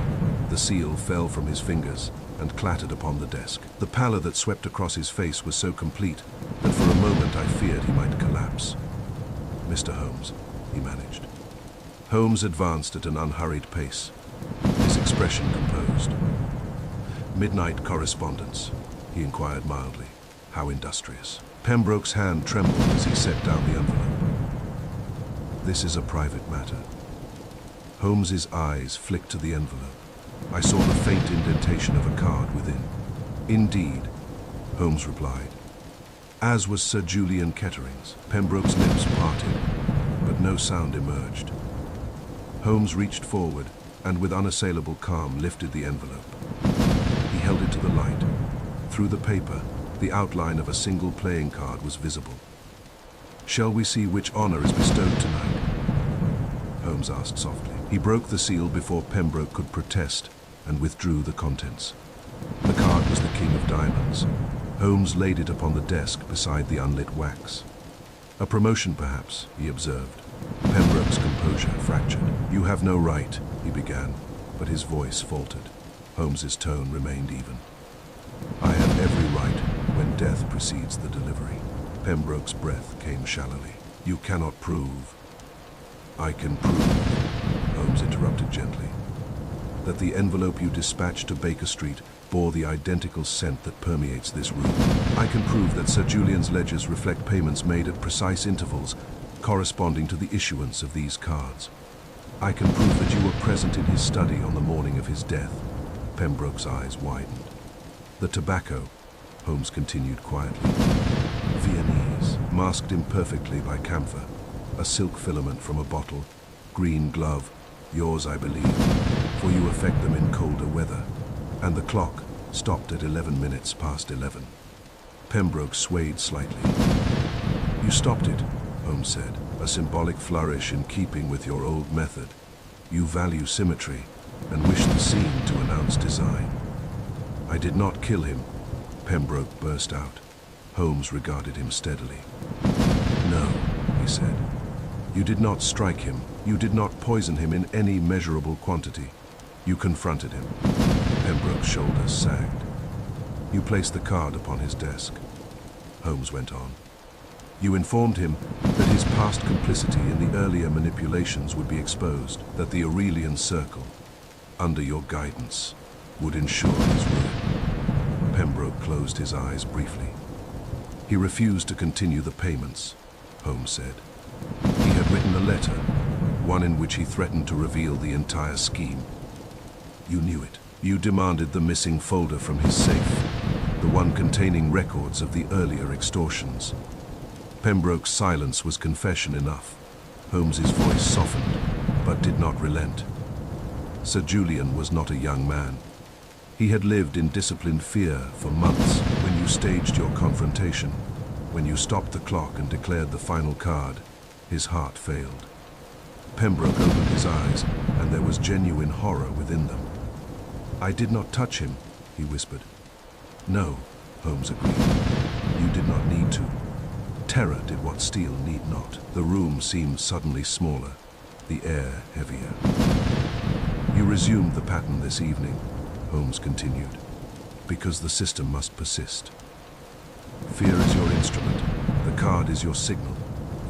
The seal fell from his fingers and clattered upon the desk. The pallor that swept across his face was so complete that for a moment I feared he might collapse. "Mr. Holmes," he managed. Holmes advanced at an unhurried pace, his expression composed. "Midnight correspondence," he inquired mildly. "How industrious." Pembroke's hand trembled as he set down the envelope. "This is a private matter." Holmes's eyes flicked to the envelope. I saw the faint indentation of a card within. "Indeed," Holmes replied, as was Sir Julian Kettering's. Pembroke's lips parted, but no sound emerged. Holmes reached forward and with unassailable calm lifted the envelope. He held it to the light. Through the paper, the outline of a single playing card was visible. "Shall we see which honor is bestowed tonight?" Holmes asked softly. He broke the seal before Pembroke could protest and withdrew the contents. The card was the King of Diamonds. Holmes laid it upon the desk beside the unlit wax. "A promotion, perhaps," he observed. Pembroke's composure fractured. "You have no right," he began, but his voice faltered. Holmes's tone remained even. "I have every right when death precedes the delivery." Pembroke's breath came shallowly. "You cannot prove." "I can prove," Holmes interrupted gently, "that the envelope you dispatched to Baker Street bore the identical scent that permeates this room. I can prove that Sir Julian's ledgers reflect payments made at precise intervals corresponding to the issuance of these cards. I can prove that you were present in his study on the morning of his death." Pembroke's eyes widened. "The tobacco," Holmes continued quietly, "Viennese, masked imperfectly by camphor, a silk filament from a bottle, green glove, yours I believe, for you affect them in colder weather, and the clock stopped at 11 minutes past 11. Pembroke swayed slightly. "You stopped it," Holmes said, a symbolic flourish in keeping with your old method. "You value symmetry and wish the scene to announce design." "I did not kill him," Pembroke burst out. Holmes regarded him steadily. "No," he said. "You did not strike him. You did not poison him in any measurable quantity. You confronted him." Pembroke's shoulders sagged. "You placed the card upon his desk," Holmes went on. "You informed him that his past complicity in the earlier manipulations would be exposed, that the Aurelian Circle, under your guidance, would ensure his ruin." Pembroke closed his eyes briefly. "He refused to continue the payments," Holmes said. "He had written a letter, one in which he threatened to reveal the entire scheme. You knew it. You demanded the missing folder from his safe, the one containing records of the earlier extortions." Pembroke's silence was confession enough. Holmes's voice softened, but did not relent. Sir Julian was not a young man. He had lived in disciplined fear for months. When you staged your confrontation, when you stopped the clock and declared the final card, his heart failed. Pembroke opened his eyes, and there was genuine horror within them. "I did not touch him," he whispered. "No," Holmes agreed. "You did not need to. Terror did what steel need not." The room seemed suddenly smaller, the air heavier. "You resumed the pattern this evening," Holmes continued, "because the system must persist. Fear is your instrument, the card is your signal,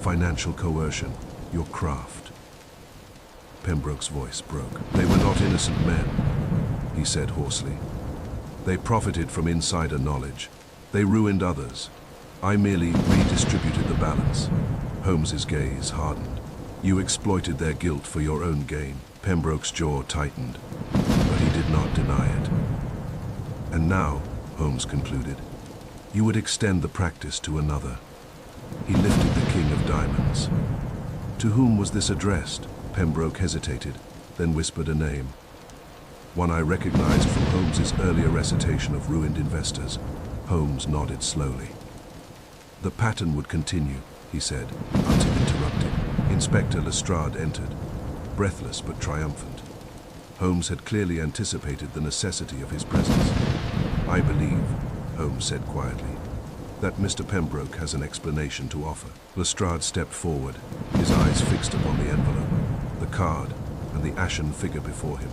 financial coercion, your craft." Pembroke's voice broke. "They were not innocent men," he said hoarsely. "They profited from insider knowledge. They ruined others. I merely redistributed the balance." Holmes's gaze hardened. "You exploited their guilt for your own gain." Pembroke's jaw tightened, but he did not deny it. "And now," Holmes concluded, "you would extend the practice to another." He lifted the King of Diamonds. "To whom was this addressed?" Pembroke hesitated, then whispered a name. One I recognized from Holmes's earlier recitation of ruined investors. Holmes nodded slowly. "The pattern would continue," he said, until interrupted. Inspector Lestrade entered, breathless but triumphant. Holmes had clearly anticipated the necessity of his presence. "I believe," Holmes said quietly, "that Mr. Pembroke has an explanation to offer." Lestrade stepped forward, his eyes fixed upon the envelope, the card, and the ashen figure before him.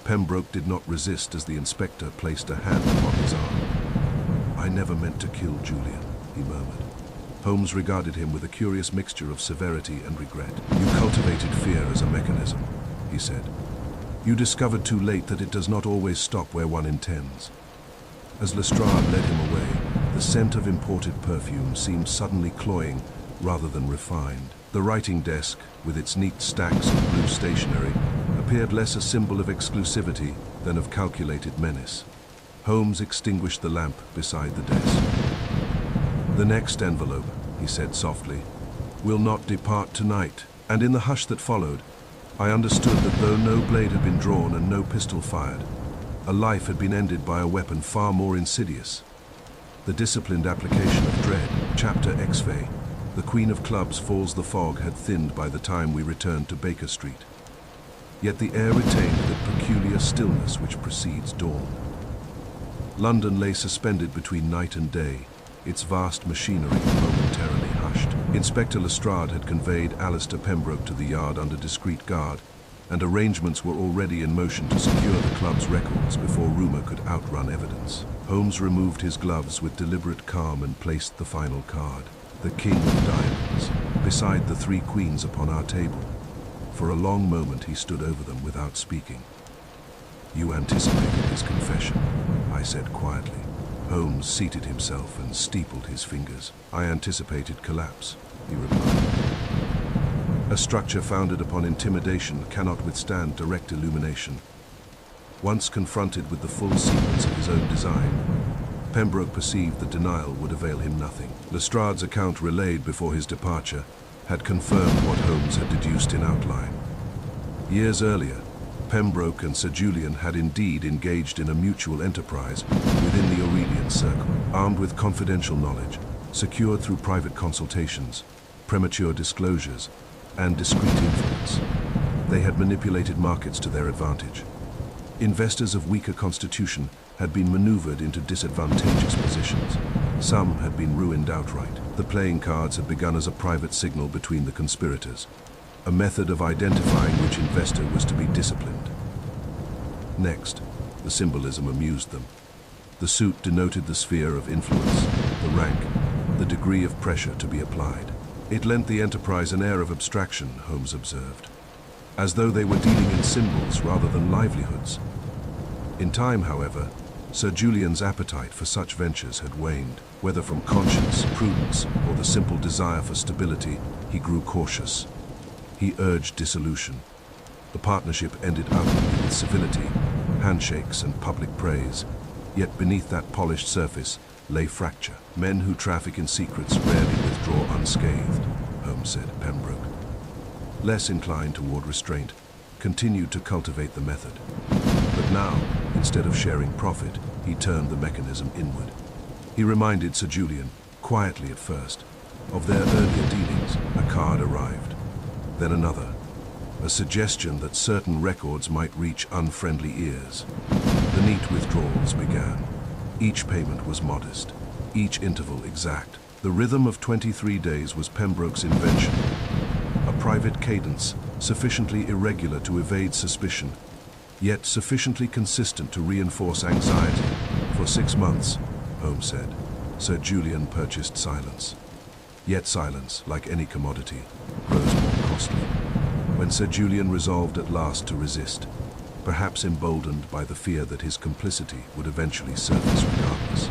Pembroke did not resist as the inspector placed a hand upon his arm. "I never meant to kill Julian," he murmured. Holmes regarded him with a curious mixture of severity and regret. "You cultivated fear as a mechanism," he said. "You discovered too late that it does not always stop where one intends." As Lestrade led him away, the scent of imported perfume seemed suddenly cloying rather than refined. The writing desk, with its neat stacks of blue stationery, appeared less a symbol of exclusivity than of calculated menace. Holmes extinguished the lamp beside the desk. "The next envelope," he said softly, "will not depart tonight." And in the hush that followed, I understood that though no blade had been drawn and no pistol fired, a life had been ended by a weapon far more insidious. The disciplined application of dread, chapter XV, the Queen of Clubs Falls the fog had thinned by the time we returned to Baker Street. Yet the air retained the peculiar stillness which precedes dawn. London lay suspended between night and day, its vast machinery momentarily hushed. Inspector Lestrade had conveyed Alistair Pembroke to the yard under discreet guard, and arrangements were already in motion to secure the club's records before rumor could outrun evidence. Holmes removed his gloves with deliberate calm and placed the final card, the King of Diamonds, beside the three queens upon our table. For a long moment he stood over them without speaking. "You anticipated his confession," I said quietly. Holmes seated himself and steepled his fingers. "I anticipated collapse," he replied. "A structure founded upon intimidation cannot withstand direct illumination." Once confronted with the full sequence of his own design, Pembroke perceived that denial would avail him nothing. Lestrade's account relayed before his departure had confirmed what Holmes had deduced in outline. Years earlier, Pembroke and Sir Julian had indeed engaged in a mutual enterprise within the Aurelian Circle. Armed with confidential knowledge, secured through private consultations, premature disclosures, and discreet influence, they had manipulated markets to their advantage. Investors of weaker constitution had been maneuvered into disadvantageous positions. Some had been ruined outright. The playing cards had begun as a private signal between the conspirators, a method of identifying which investor was to be disciplined. Next, the symbolism amused them. The suit denoted the sphere of influence, the rank, the degree of pressure to be applied. It lent the enterprise an air of abstraction, Holmes observed, as though they were dealing in symbols rather than livelihoods. In time, however, Sir Julian's appetite for such ventures had waned. Whether from conscience, prudence, or the simple desire for stability, he grew cautious. He urged dissolution. The partnership ended outwardly with civility, handshakes and public praise. Yet beneath that polished surface lay fracture. Men who traffic in secrets rarely withdraw unscathed, Holmes said. Pembroke, less inclined toward restraint, continued to cultivate the method. But now, instead of sharing profit, he turned the mechanism inward. He reminded Sir Julian, quietly at first, of their earlier dealings. A card arrived, then another, a suggestion that certain records might reach unfriendly ears. The neat withdrawals began. Each payment was modest, each interval exact. The rhythm of 23 days was Pembroke's invention, a private cadence sufficiently irregular to evade suspicion, yet sufficiently consistent to reinforce anxiety. For 6 months, Holmes said, Sir Julian purchased silence. Yet silence, like any commodity, grows more costly. When Sir Julian resolved at last to resist, perhaps emboldened by the fear that his complicity would eventually surface regardless,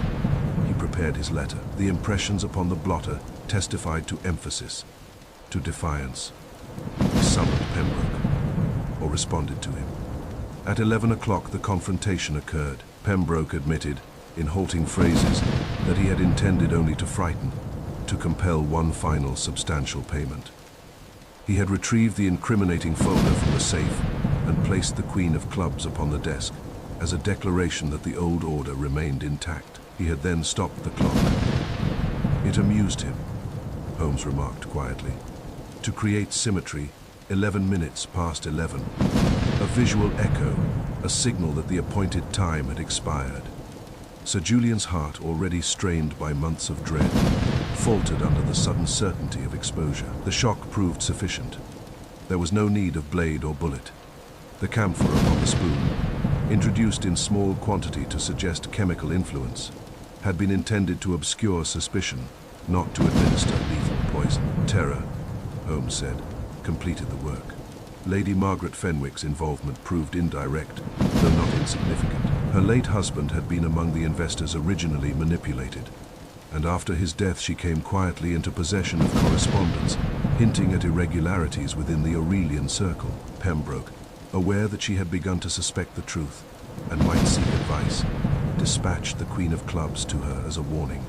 he prepared his letter. The impressions upon the blotter testified to emphasis, to defiance. He summoned Pembroke, or responded to him. At 11 o'clock the confrontation occurred. Pembroke admitted, in halting phrases, that he had intended only to frighten, to compel one final substantial payment. He had retrieved the incriminating folder from the safe and placed the Queen of Clubs upon the desk as a declaration that the old order remained intact. He had then stopped the clock. It amused him, Holmes remarked quietly, to create symmetry. 11 minutes past 11. A visual echo, a signal that the appointed time had expired. Sir Julian's heart, already strained by months of dread, faltered under the sudden certainty of exposure. The shock proved sufficient. There was no need of blade or bullet. The camphor upon the spoon, introduced in small quantity to suggest chemical influence, had been intended to obscure suspicion, not to administer lethal poison. Terror, Holmes said, completed the work. Lady Margaret Fenwick's involvement proved indirect, though not insignificant. Her late husband had been among the investors originally manipulated, and after his death she came quietly into possession of correspondence, hinting at irregularities within the Aurelian circle. Pembroke, aware that she had begun to suspect the truth and might seek advice, dispatched the Queen of Clubs to her as a warning,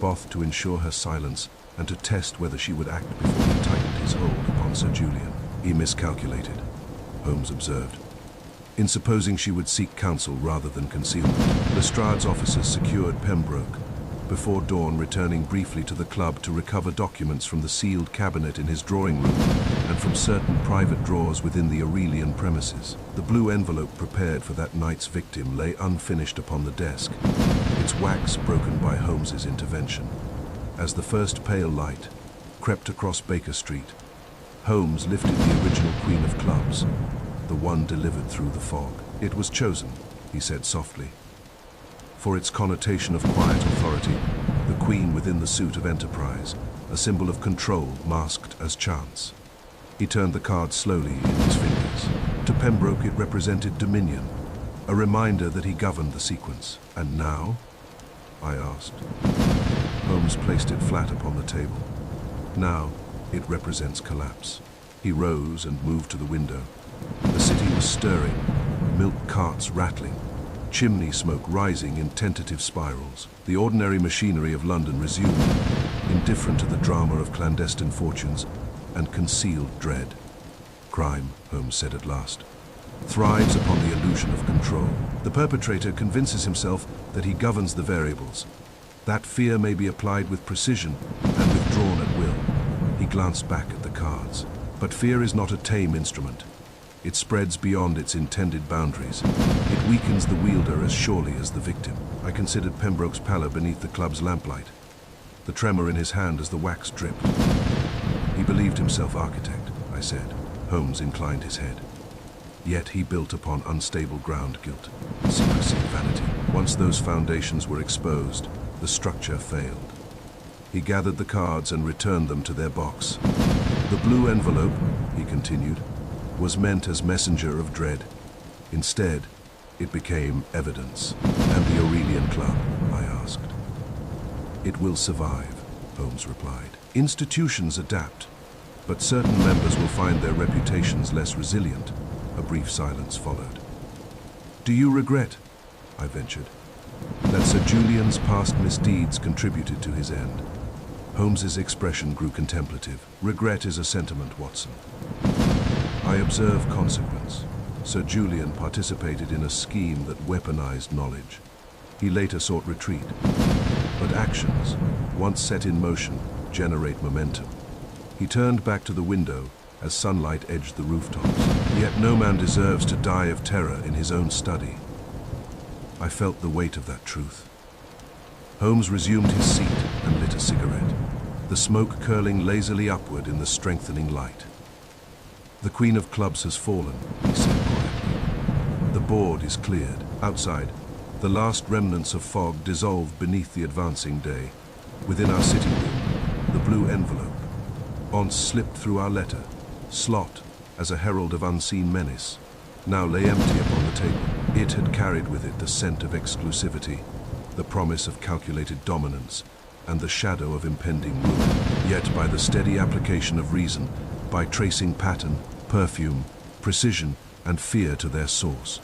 both to ensure her silence and to test whether she would act before he tightened his hold upon Sir Julian. He miscalculated, Holmes observed, in supposing she would seek counsel rather than concealment. Lestrade's officers secured Pembroke, before dawn returning briefly to the club to recover documents from the sealed cabinet in his drawing room and from certain private drawers within the Aurelian premises. The blue envelope prepared for that night's victim lay unfinished upon the desk, its wax broken by Holmes's intervention. As the first pale light crept across Baker Street, Holmes lifted the original Queen of Clubs, the one delivered through the fog. It was chosen, he said softly, for its connotation of quiet authority, the Queen within the suit of enterprise, a symbol of control masked as chance. He turned the card slowly in his fingers. To Pembroke it represented dominion, a reminder that he governed the sequence. And now? I asked. Holmes placed it flat upon the table. Now, it represents collapse. He rose and moved to the window. The city was stirring, milk carts rattling, chimney smoke rising in tentative spirals. The ordinary machinery of London resumed, indifferent to the drama of clandestine fortunes and concealed dread. Crime, Holmes said at last, thrives upon the illusion of control. The perpetrator convinces himself that he governs the variables. That fear may be applied with precision and withdrawn at will. He glanced back at the cards. But fear is not a tame instrument. It spreads beyond its intended boundaries. It weakens the wielder as surely as the victim. I considered Pembroke's pallor beneath the club's lamplight, the tremor in his hand as the wax dripped. He believed himself architect, I said. Holmes inclined his head. Yet he built upon unstable ground: guilt, secrecy, vanity. Once those foundations were exposed, the structure failed. He gathered the cards and returned them to their box. The blue envelope, he continued, was meant as messenger of dread. Instead, it became evidence. And the Aurelian Club, I asked. It will survive, Holmes replied. Institutions adapt, but certain members will find their reputations less resilient. A brief silence followed. Do you regret, I ventured, that Sir Julian's past misdeeds contributed to his end? Holmes's expression grew contemplative. Regret is a sentiment, Watson. I observe consequence. Sir Julian participated in a scheme that weaponized knowledge. He later sought retreat. But actions, once set in motion, generate momentum. He turned back to the window as sunlight edged the rooftops. Yet no man deserves to die of terror in his own study. I felt the weight of that truth. Holmes resumed his seat and lit a cigarette, the smoke curling lazily upward in the strengthening light. The Queen of Clubs has fallen, he said quietly. The board is cleared. Outside, the last remnants of fog dissolved beneath the advancing day. Within our sitting room, the blue envelope. Once slipped through our letter, slot as a herald of unseen menace, now lay empty upon the table. It had carried with it the scent of exclusivity, the promise of calculated dominance, and the shadow of impending ruin. Yet by the steady application of reason, by tracing pattern, perfume, precision, and fear to their source,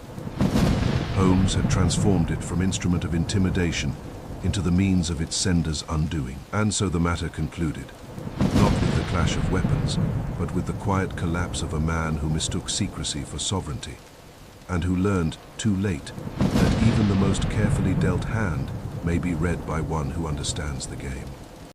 Holmes had transformed it from instrument of intimidation into the means of its sender's undoing. And so the matter concluded, not with the clash of weapons, but with the quiet collapse of a man who mistook secrecy for sovereignty, and who learned, too late, that even the most carefully dealt hand may be read by one who understands the game.